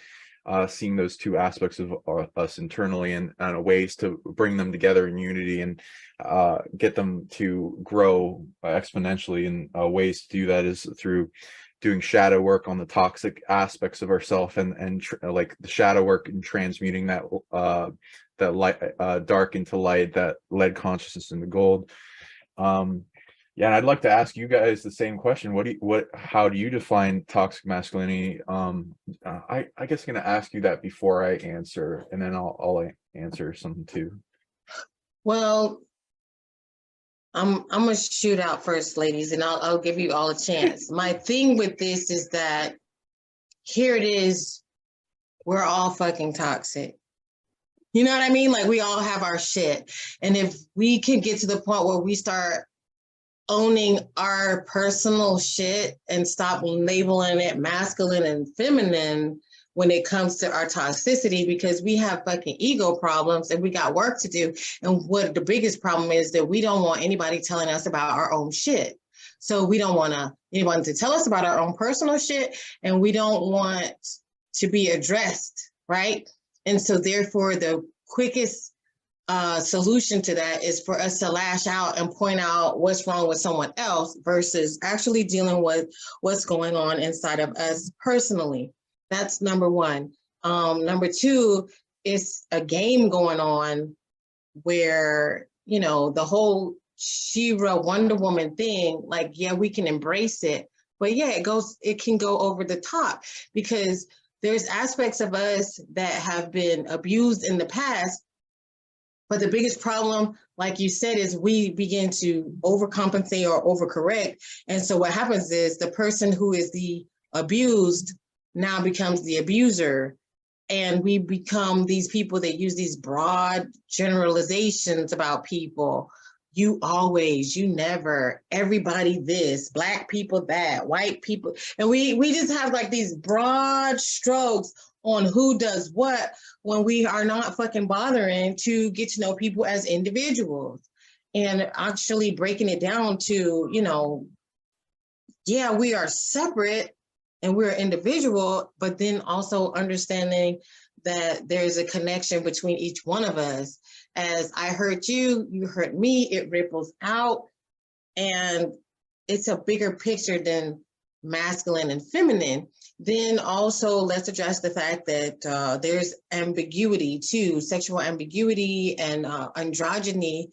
Speaker 1: seeing those two aspects of us internally, and ways to bring them together in unity, and get them to grow exponentially. And ways to do that is through doing shadow work on the toxic aspects of ourself, and like the shadow work and transmuting that light, dark into light, that lead consciousness into gold. Yeah, and I'd like to ask you guys the same question. How do you define toxic masculinity? I guess I'm gonna ask you that before I answer, and then I'll answer something too.
Speaker 2: Well, I'm gonna shoot out first, ladies, and I'll give you all a chance. My thing with this is that here it is, we're all fucking toxic. You know what I mean? Like, we all have our shit. And if we can get to the point where we start owning our personal shit and stop labeling it masculine and feminine when it comes to our toxicity, because we have fucking ego problems and we got work to do. And what the biggest problem is that we don't want anybody telling us about our own shit. So we don't want anyone to tell us about our own personal shit, and we don't want to be addressed, right? And so therefore the quickest solution to that is for us to lash out and point out what's wrong with someone else versus actually dealing with what's going on inside of us personally. That's number one. Number two, is a game going on where, you know, the whole She-Ra Wonder Woman thing, like, yeah, we can embrace it, but yeah, it can go over the top, because there's aspects of us that have been abused in the past But the biggest problem, like you said, is we begin to overcompensate or overcorrect. And so what happens is the person who is the abused now becomes the abuser. And we become these people that use these broad generalizations about people. You always, you never, everybody this, Black people that, white people. And we just have like these broad strokes on who does what when we are not fucking bothering to get to know people as individuals and actually breaking it down to, you know, yeah, we are separate and we're individual, but then also understanding that there's a connection between each one of us. As I hurt you, you hurt me, it ripples out. And it's a bigger picture than masculine and feminine. Then also let's address the fact that there's ambiguity too, sexual ambiguity and androgyny.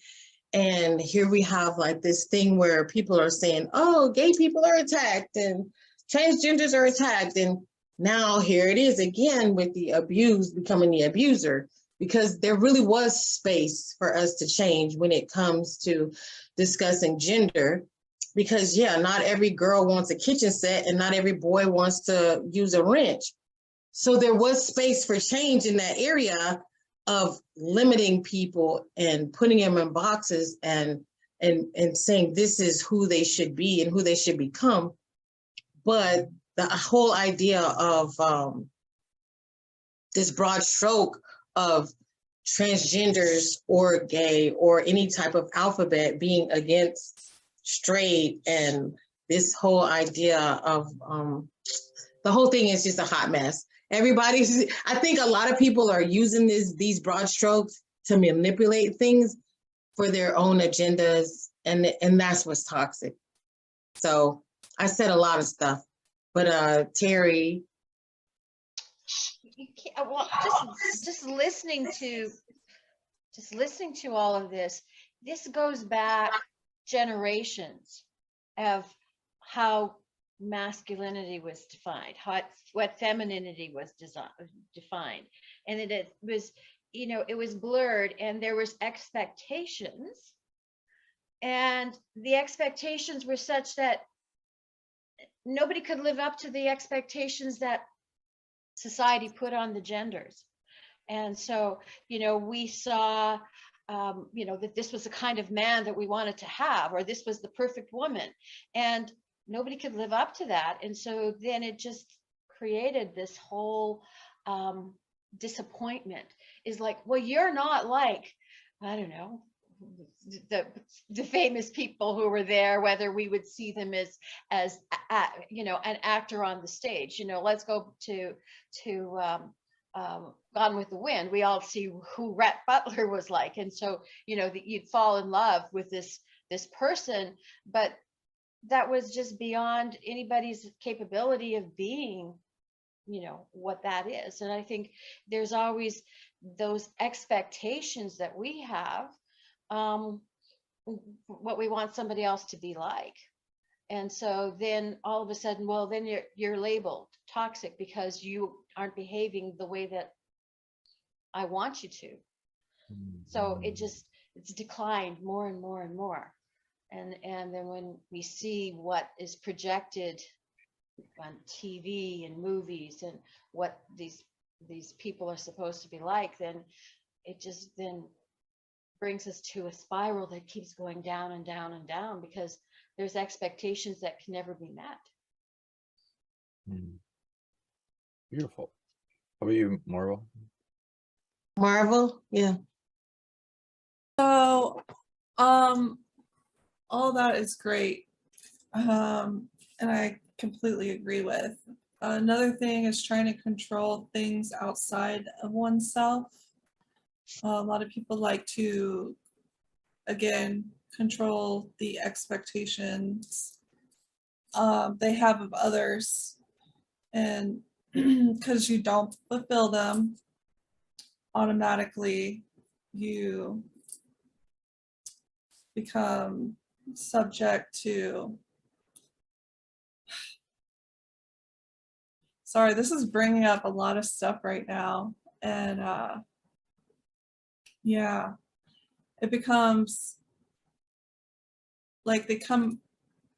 Speaker 2: And here we have like this thing where people are saying, oh, gay people are attacked and transgenders are attacked. And now here it is again with the abused becoming the abuser, because there really was space for us to change when it comes to discussing gender. Because yeah, not every girl wants a kitchen set and not every boy wants to use a wrench. So there was space for change in that area of limiting people and putting them in boxes and saying this is who they should be and who they should become. But the whole idea of this broad stroke of transgenders or gay or any type of alphabet being against straight, and this whole idea of the whole thing is just a hot mess. Everybody's, I think a lot of people are using these broad strokes to manipulate things for their own agendas, and that's what's toxic. So I said a lot of stuff, but Terry.
Speaker 3: You can't, well, just listening to all of this goes back generations of how masculinity was defined, what femininity was defined, and it was, you know, it was blurred, and there was expectations, and the expectations were such that nobody could live up to the expectations that society put on the genders. And so, you know, we saw you know, that this was the kind of man that we wanted to have, or this was the perfect woman, and nobody could live up to that. And so then it just created this whole disappointment. Is like, well, you're not like, I don't know, the famous people who were there, whether we would see them as you know, an actor on the stage. You know, let's go to Gone with the Wind. We all see who Rhett Butler was like, and so, you know, that you'd fall in love with this person, but that was just beyond anybody's capability of being, you know, what that is. And I think there's always those expectations that we have, what we want somebody else to be like. And so then all of a sudden, well, then you're labeled toxic because you aren't behaving the way that I want you to. So it's declined more and more and more. And then when we see what is projected on TV and movies and what these people are supposed to be like, then it just then brings us to a spiral that keeps going down and down and down, because there's expectations that can never be met.
Speaker 1: Beautiful. How about you, Marvel?
Speaker 2: Marvel, yeah.
Speaker 4: So, all that is great, and I completely agree with. Another thing is trying to control things outside of oneself. A lot of people like to, again, control the expectations they have of others, and because you don't fulfill them, automatically you become subject to, sorry, this is bringing up a lot of stuff right now, and yeah, it becomes like they come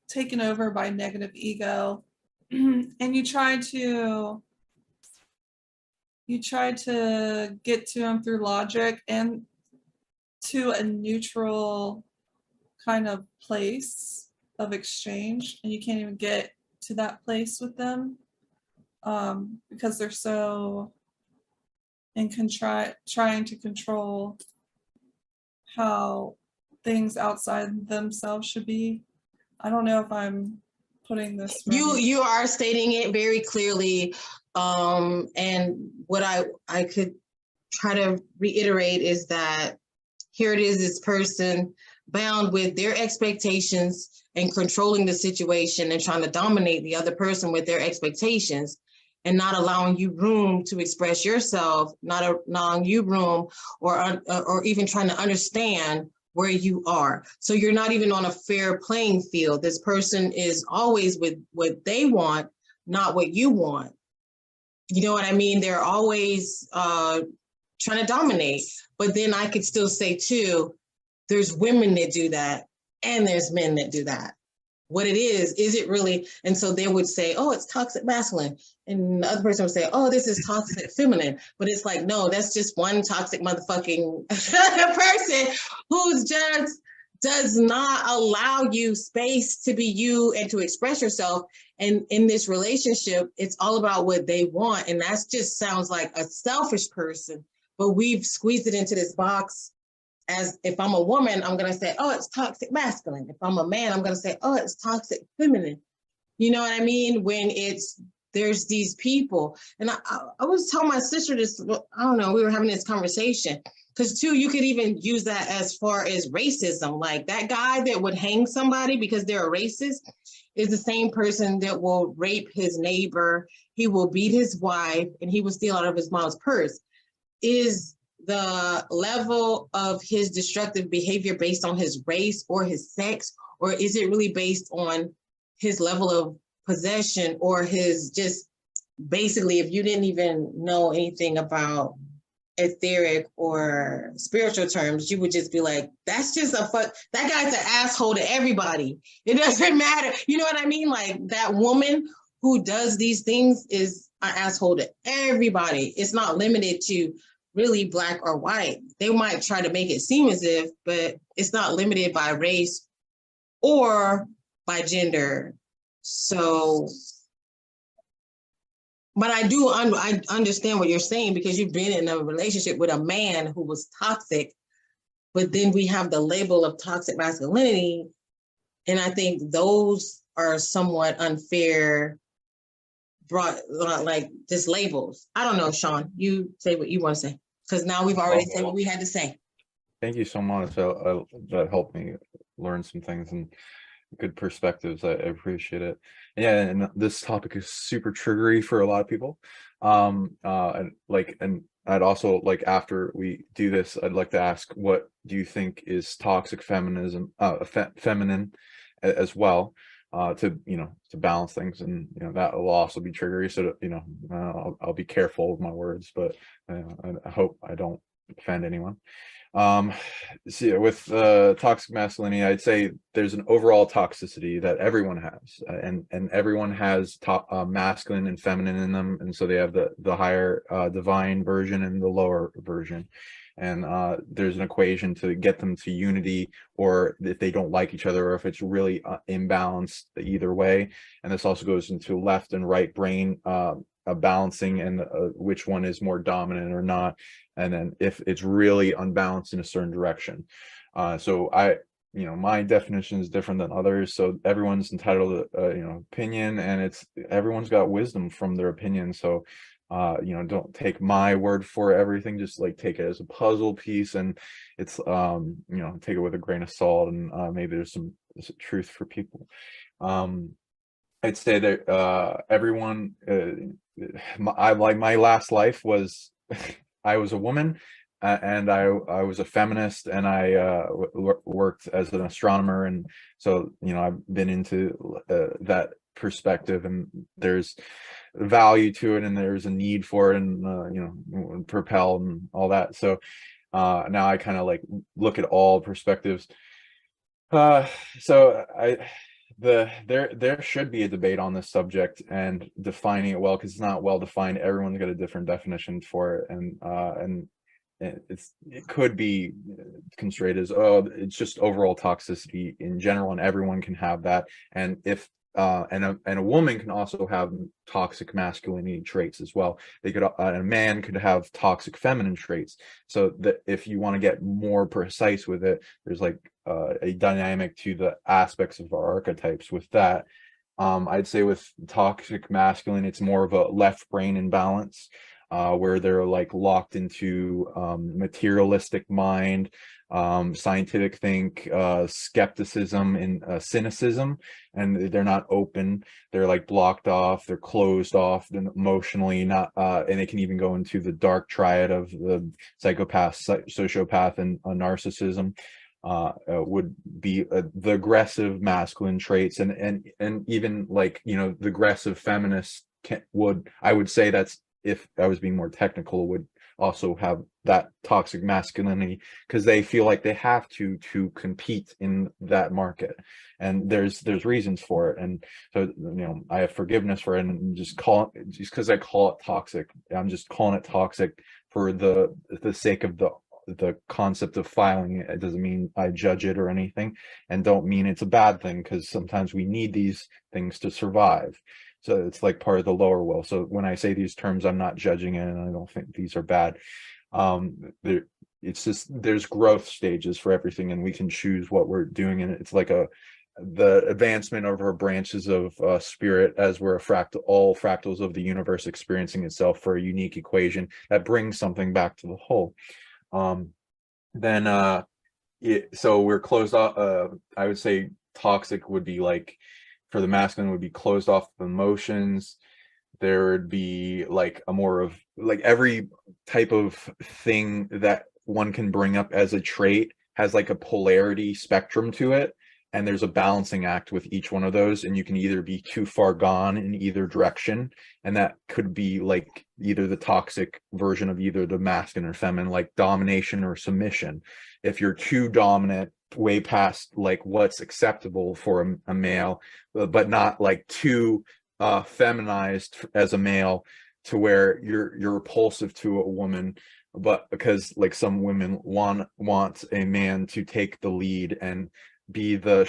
Speaker 4: taken over by negative ego, and you try to get to them through logic and to a neutral kind of place of exchange, and you can't even get to that place with them because they're so trying to control how things outside themselves should be. I don't know if I'm putting this right.
Speaker 2: You are stating it very clearly, and what I could try to reiterate is that here it is, this person bound with their expectations and controlling the situation and trying to dominate the other person with their expectations, and not allowing you room to express yourself, not allowing you room or even trying to understand where you are. So you're not even on a fair playing field. This person is always with what they want, not what you want. You know what I mean? They're always trying to dominate. But then I could still say too, there's women that do that and there's men that do that. What it is it really? And so they would say, oh, it's toxic masculine. And the other person would say, oh, this is toxic feminine. But it's like, no, that's just one toxic motherfucking person who's just does not allow you space to be you and to express yourself. And in this relationship, it's all about what they want. And that just sounds like a selfish person. But we've squeezed it into this box. As if I'm a woman, I'm going to say, oh, it's toxic masculine. If I'm a man, I'm going to say, oh, it's toxic feminine. You know what I mean? When there's these people. And I was telling my sister this, I don't know, we were having this conversation. Because too, you could even use that as far as racism. Like that guy that would hang somebody because they're a racist is the same person that will rape his neighbor. He will beat his wife and he will steal out of his mom's purse. Is the level of his destructive behavior based on his race or his sex, or is it really based on his level of possession or his just basically, if you didn't even know anything about etheric or spiritual terms, you would just be like, that's just that guy's an asshole to everybody. It doesn't matter. You know what I mean? Like that woman who does these things is an asshole to everybody. It's not limited to really black or white. They might try to make it seem as if, but it's not limited by race or by gender. So, but I understand what you're saying, because you've been in a relationship with a man who was toxic, but then we have the label of toxic masculinity. And I think those are somewhat unfair, like just labels. I don't know, Sean, you say what you want to say, because now we've already said what we had to say.
Speaker 1: Thank you so much. That helped me learn some things and good perspectives. I appreciate it. Yeah, and this topic is super triggery for a lot of people. And I'd also like, after we do this, I'd like to ask, what do you think is toxic feminism, feminine as well, to balance things, and that will also be triggery. So I'll be careful with my words, but I hope I don't offend anyone. So with toxic masculinity, I'd say there's an overall toxicity that everyone has, and everyone has masculine and feminine in them, and so they have the higher divine version and the lower version, and there's an equation to get them to unity, or if they don't like each other, or if it's really imbalanced either way. And this also goes into left and right brain balancing, and which one is more dominant or not, and then if it's really unbalanced in a certain direction. So my definition is different than others, so everyone's entitled to opinion, and everyone's got wisdom from their opinion. So don't take my word for everything, just like take it as a puzzle piece, and it's take it with a grain of salt, and maybe there's some truth for people. I'd say that everyone, my last life was I was a woman, and I was a feminist, and I worked as an astronomer, and so I've been into that perspective, and there's value to it, and there's a need for it, and propel and all that. So Now I kind of like look at all perspectives. So there should be a debate on this subject and defining it well, because it's not well defined. Everyone's got a different definition for it, and it could be construed as, oh, it's just overall toxicity in general, and everyone can have that. And if and a woman can also have toxic masculinity traits as well. They could a man could have toxic feminine traits. So that if you want to get more precise with it, there's like a dynamic to the aspects of our archetypes with that. I'd say with toxic masculine, it's more of a left brain imbalance, where they're like locked into materialistic mind, scientific think, skepticism, and cynicism, and they're not open. They're like blocked off, they're closed off, and emotionally not, and they can even go into the dark triad of the psychopath, sociopath, and narcissism. Would be the aggressive masculine traits, and even like, you know, the aggressive feminist I would say that's, if I was being more technical, would also have that toxic masculinity, because they feel like they have to compete in that market, and there's reasons for it. And so, you know, I have forgiveness for it, and just because I call it toxic, I'm just calling it toxic for the sake of the concept of filing. It doesn't mean I judge it or anything, and don't mean it's a bad thing, because sometimes we need these things to survive. So it's like part of the lower will. So when I say these terms, I'm not judging it, and I don't think these are bad. It's just, there's growth stages for everything, and we can choose what we're doing. And it's like the advancement of our branches of spirit, as we're all fractals of the universe experiencing itself for a unique equation that brings something back to the whole. So we're closed off. I would say toxic would be like, for the masculine, would be closed off of emotions. There would be like a more of like every type of thing that one can bring up as a trait has like a polarity spectrum to it, and there's a balancing act with each one of those, and you can either be too far gone in either direction, and that could be like either the toxic version of either the masculine or feminine, like domination or submission. If you're too dominant, way past like what's acceptable for a male, but not like too feminized as a male, to where you're repulsive to a woman, but because like some women want a man to take the lead and be the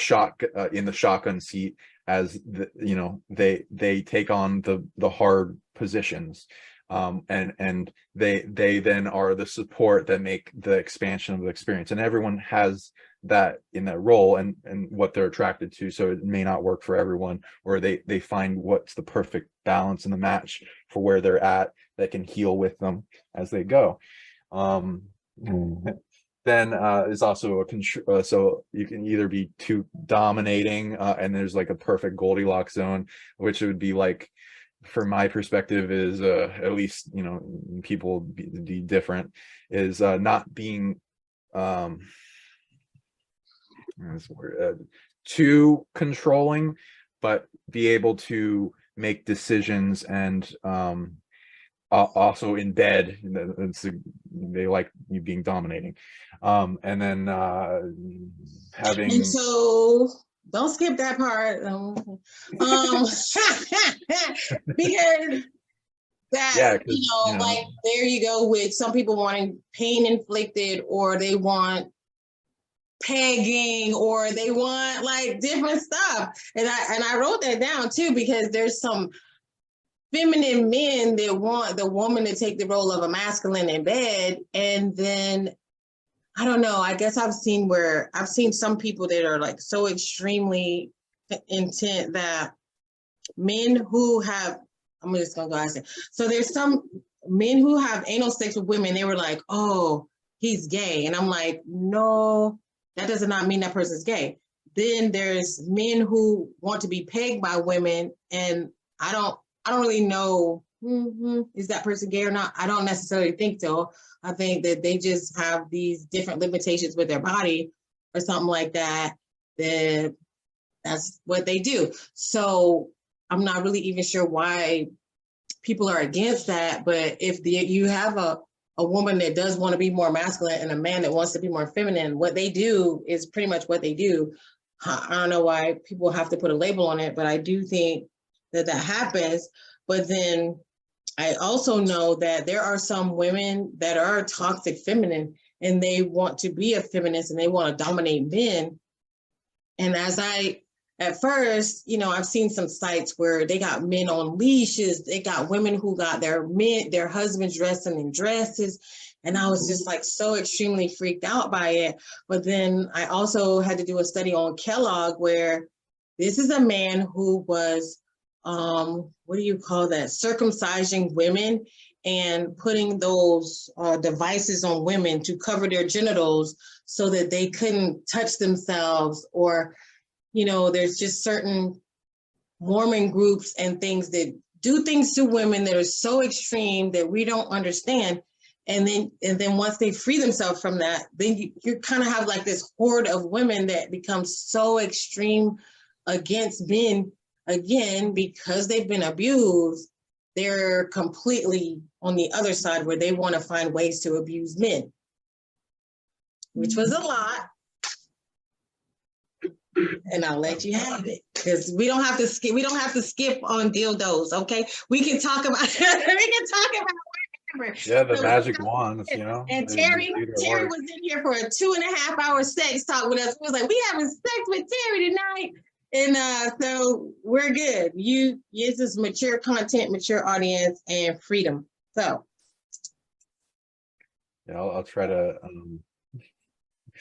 Speaker 1: in the shotgun seat, as you know, they take on the hard positions, and they then are the support that make the expansion of the experience, and everyone has that in that role and what they're attracted to. So it may not work for everyone, or they find what's the perfect balance in the match for where they're at, that can heal with them as they go. Then is also so you can either be too dominating, and there's like a perfect Goldilocks zone, which would be like, from my perspective, is at least, you know, people be different, is not being too controlling, but be able to make decisions, and also in bed, they like you being dominating, and then having.
Speaker 2: And so don't skip that part, because that,
Speaker 1: Yeah,
Speaker 2: you know, like there you go with some people wanting pain inflicted, or they want pegging, or they want like different stuff. And I wrote that down too, because there's some feminine men that want the woman to take the role of a masculine in bed. And then I don't know, I guess I've seen some people that are like so extremely intent that men who have, I'm just gonna go ask it. So there's some men who have anal sex with women, they were like, oh, he's gay. And I'm like, no, that does not mean that person's gay. Then there's men who want to be pegged by women, and I don't really know, is that person gay or not? I don't necessarily think so. I think that they just have these different limitations with their body or something like that, that that's what they do. So I'm not really even sure why people are against that. But if you have a a woman that does want to be more masculine and a man that wants to be more feminine, what they do is pretty much what they do. I don't know why people have to put a label on it, but I do think that that happens. But then I also know that there are some women that are toxic feminine and they want to be a feminist and they want to dominate men. And at first, you know, I've seen some sites where they got men on leashes. They got women who got their husbands dressing in dresses. And I was just like so extremely freaked out by it. But then I also had to do a study on Kellogg where this is a man who was, what do you call that? Circumcising women and putting those devices on women to cover their genitals so that they couldn't touch themselves, or, you know, there's just certain Mormon groups and things that do things to women that are so extreme that we don't understand. And then once they free themselves from that, then you kind of have like this horde of women that becomes so extreme against men, again, because they've been abused. They're completely on the other side where they want to find ways to abuse men, which was a lot. And I'll let you have it because we don't have to skip. We don't have to skip on dildos. Okay, we can talk about. we can talk about whatever.
Speaker 1: Yeah, the magic wands, you know.
Speaker 2: And Terry was in here for a 2.5 hour sex talk with us. We was like, we having sex with Terry tonight, and so we're good. This is mature content, mature audience, and freedom. So
Speaker 1: yeah, I'll try to.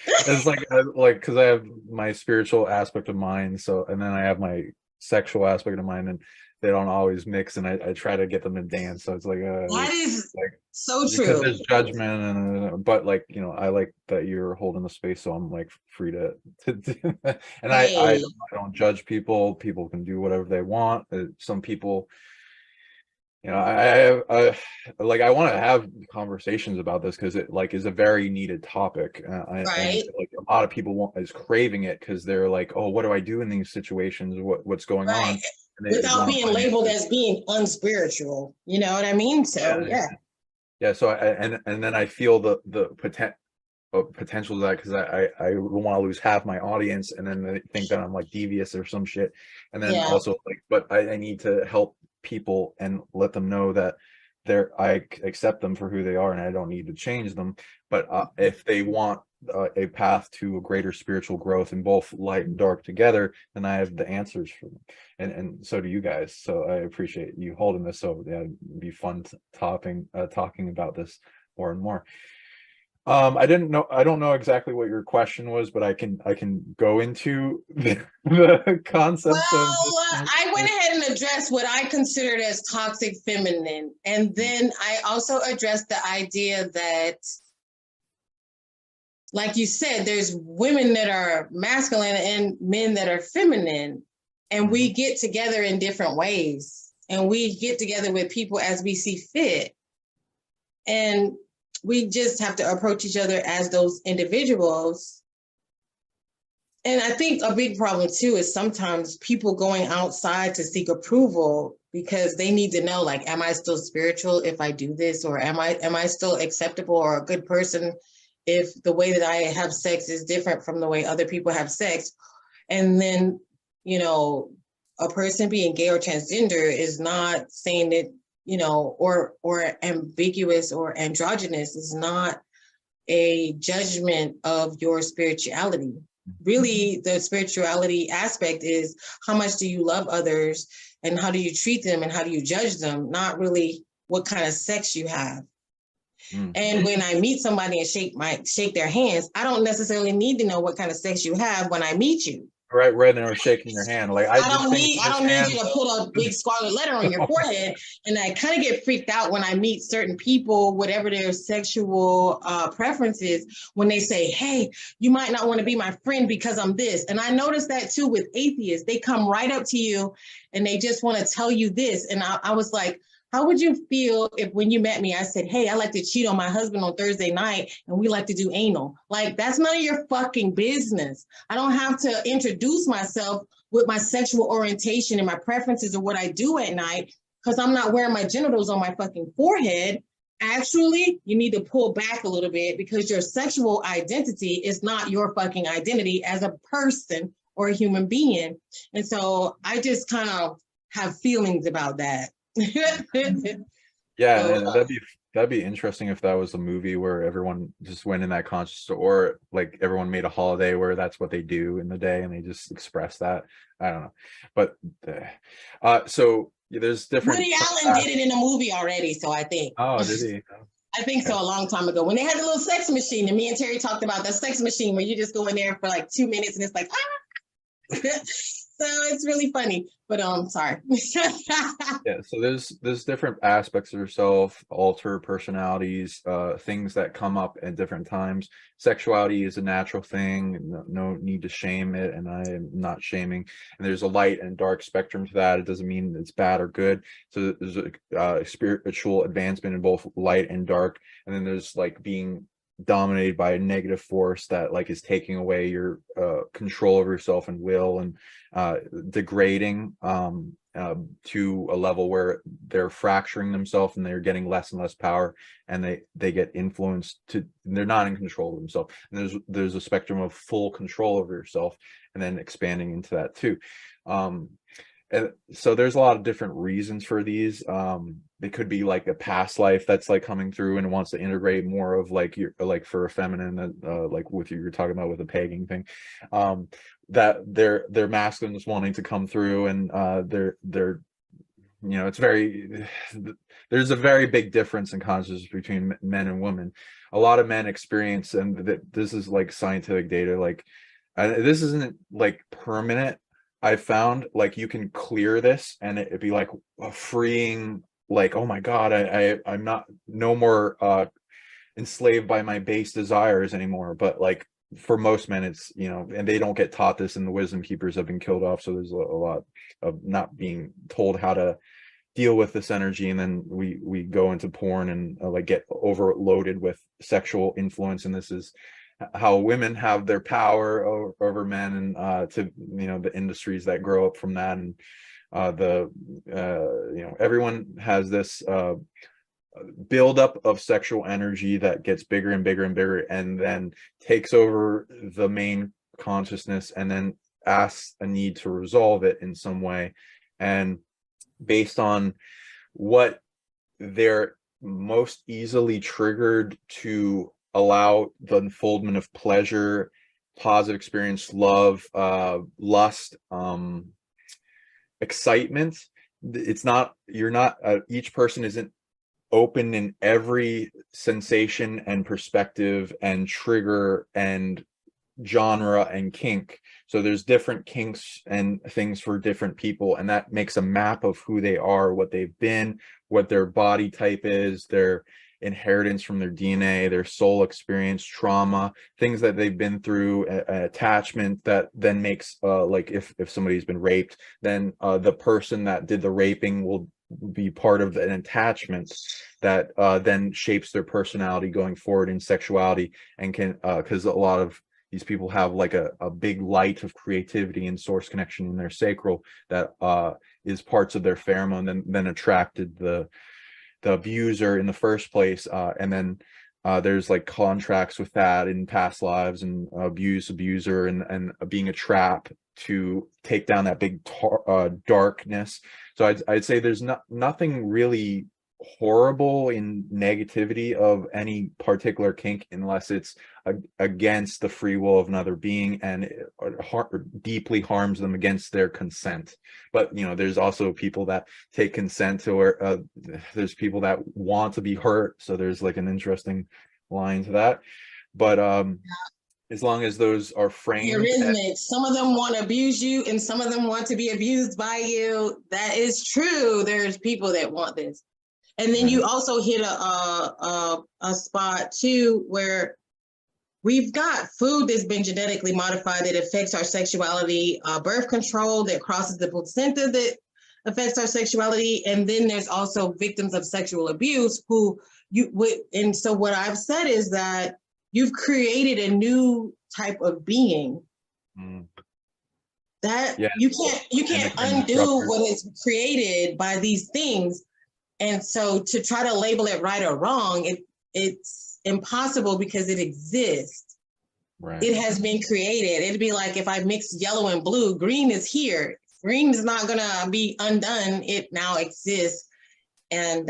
Speaker 1: It's like because I have my spiritual aspect of mind, so, and then I have my sexual aspect of mind, and they don't always mix, and I try to get them to dance. So it's like
Speaker 2: that is
Speaker 1: like,
Speaker 2: so
Speaker 1: because
Speaker 2: true.
Speaker 1: there's judgment, and but like, you know, I like that you're holding the space, so I'm like free to do that. And I don't judge people. People can do whatever they want. Some people, you know, I want to have conversations about this because it like is a very needed topic. And like a lot of people is craving it because they're like, oh, what do I do in these situations? What's going on?
Speaker 2: Without being labeled as being unspiritual, you know what I mean? So
Speaker 1: yeah. So and then I feel the potential of that, because I want to lose half my audience, and then they think that I'm like devious or some shit, and then also like, but I need to help people and let them know that I accept them for who they are and I don't need to change them. But if they want a path to a greater spiritual growth in both light and dark together, then I have the answers for them, and so do you guys. So I appreciate you holding this. So yeah, it'd be fun talking about this more and more. I don't know exactly what your question was, but I can go into the concepts.
Speaker 2: Well, I went ahead and addressed what I considered as toxic feminine. And then I also addressed the idea that, like you said, there's women that are masculine and men that are feminine. And we get together in different ways. And we get together with people as we see fit. And we just have to approach each other as those individuals. And I think a big problem too is sometimes people going outside to seek approval because they need to know, like, am I still spiritual if I do this? Or am I still acceptable or a good person if the way that I have sex is different from the way other people have sex? And then, you know, a person being gay or transgender is not saying that, you know, or ambiguous or androgynous is not a judgment of your spirituality. Really, the spirituality aspect is how much do you love others and how do you treat them and how do you judge them, not really what kind of sex you have. And when I meet somebody and shake their hands, I don't necessarily need to know what kind of sex you have when I meet you.
Speaker 1: Right now, shaking your hand. Like I don't need you
Speaker 2: to put a big scarlet letter on your forehead. And I kind of get freaked out when I meet certain people, whatever their sexual preferences, when they say, hey, you might not want to be my friend because I'm this. And I noticed that too with atheists. They come right up to you and they just want to tell you this. And I was like, how would you feel if when you met me, I said, hey, I like to cheat on my husband on Thursday night and we like to do anal? Like, that's none of your fucking business. I don't have to introduce myself with my sexual orientation and my preferences of what I do at night because I'm not wearing my genitals on my fucking forehead. actually, you need to pull back a little bit, because your sexual identity is not your fucking identity as a person or a human being. And so I just kind of have feelings about that.
Speaker 1: Yeah,
Speaker 2: So,
Speaker 1: and that'd be interesting if that was a movie where everyone just went in that conscious, or like everyone made a holiday where that's what they do in the day and they just express that. I don't know, but so there's different.
Speaker 2: Woody Allen did it in a movie already, so I think.
Speaker 1: Oh, did he?
Speaker 2: I think so, a long time ago, when they had the little sex machine, and me and Terry talked about that sex machine where you just go in there for like 2 minutes and it's like, ah. So it's really funny, but sorry.
Speaker 1: Yeah, so there's different aspects of yourself, alter personalities, things that come up at different times. Sexuality is a natural thing, no need to shame it, and I am not shaming. And there's a light and dark spectrum to that. It doesn't mean it's bad or good. So there's a spiritual advancement in both light and dark, and then there's like being dominated by a negative force that like is taking away your control over yourself and will, and degrading to a level where they're fracturing themselves and they're getting less and less power, and they get influenced to, they're not in control of themselves. And there's a spectrum of full control over yourself, and then expanding into that too. And so there's a lot of different reasons for these. It could be like a past life that's like coming through and wants to integrate more of like your, like for a feminine, like with you're talking about with the pegging thing, that their masculine is wanting to come through, and they're you know, it's very, there's a very big difference in consciousness between men and women. A lot of men experience, and this is like scientific data, like this isn't like permanent. I found like you can clear this and it'd be like a freeing, like, oh my God, I'm not no more enslaved by my base desires anymore. But like for most men, it's, you know, and they don't get taught this, and the wisdom keepers have been killed off. So there's a lot of not being told how to deal with this energy. And then we go into porn and like get overloaded with sexual influence. And this is how women have their power over men, and to, you know, the industries that grow up from that, and you know, everyone has this buildup of sexual energy that gets bigger and bigger and bigger, and then takes over the main consciousness, and then asks a need to resolve it in some way. And based on what they're most easily triggered to allow the unfoldment of pleasure, positive experience, love, lust, excitement. It's not, you're not, each person isn't open in every sensation and perspective and trigger and genre and kink. So there's different kinks and things for different people, and that makes a map of who they are, what they've been, what their body type is, their inheritance from their DNA, their soul experience, trauma, things that they've been through, attachment that then makes like if somebody's been raped, then the person that did the raping will be part of an attachment that then shapes their personality going forward in sexuality, and can because a lot of these people have like a big light of creativity and source connection in their sacral that is parts of their pheromone, then attracted the abuser in the first place, and then there's like contracts with that in past lives, and abuser, and being a trap to take down that big darkness. So I'd say there's nothing really horrible in negativity of any particular kink, unless it's against the free will of another being, and it deeply harms them against their consent. But you know, there's also people that take consent to, or there's people that want to be hurt, so there's like an interesting line to that. But as long as those are framed,
Speaker 2: there isn't. Some of them want to abuse you, and some of them want to be abused by you. That is true. There's people that want this. And then you also hit a spot too, where we've got food that's been genetically modified that affects our sexuality, birth control that crosses the placenta that affects our sexuality. And then there's also victims of sexual abuse and so what I've said is that you've created a new type of being that you can't undo what is created by these things. And so to try to label it right or wrong, it's impossible because it exists.
Speaker 1: Right.
Speaker 2: It has been created. It'd be like if I mix yellow and blue, green is here. Green is not gonna be undone. It now exists. And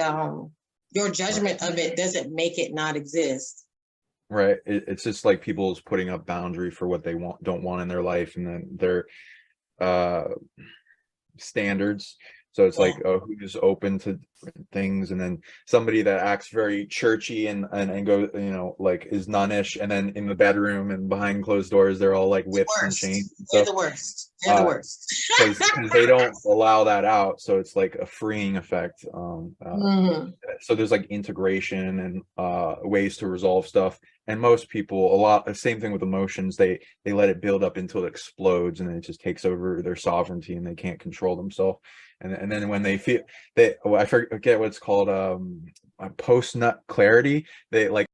Speaker 2: your judgment of it doesn't make it not exist.
Speaker 1: Right. It's just like people's putting up boundary for what they don't want in their life, and then their standards. So it's like, oh, who's open to different things, and then somebody that acts very churchy and go, you know, like is nunnish, and then in the bedroom and behind closed doors, they're all like whips and chains.
Speaker 2: They're the worst. They're the worst.
Speaker 1: Because they don't allow that out, so it's like a freeing effect. So there's like integration and ways to resolve stuff. And most people, same thing with emotions, they let it build up until it explodes, and then it just takes over their sovereignty, and they can't control themselves. And then when they feel I forget what it's called, post nut clarity, they like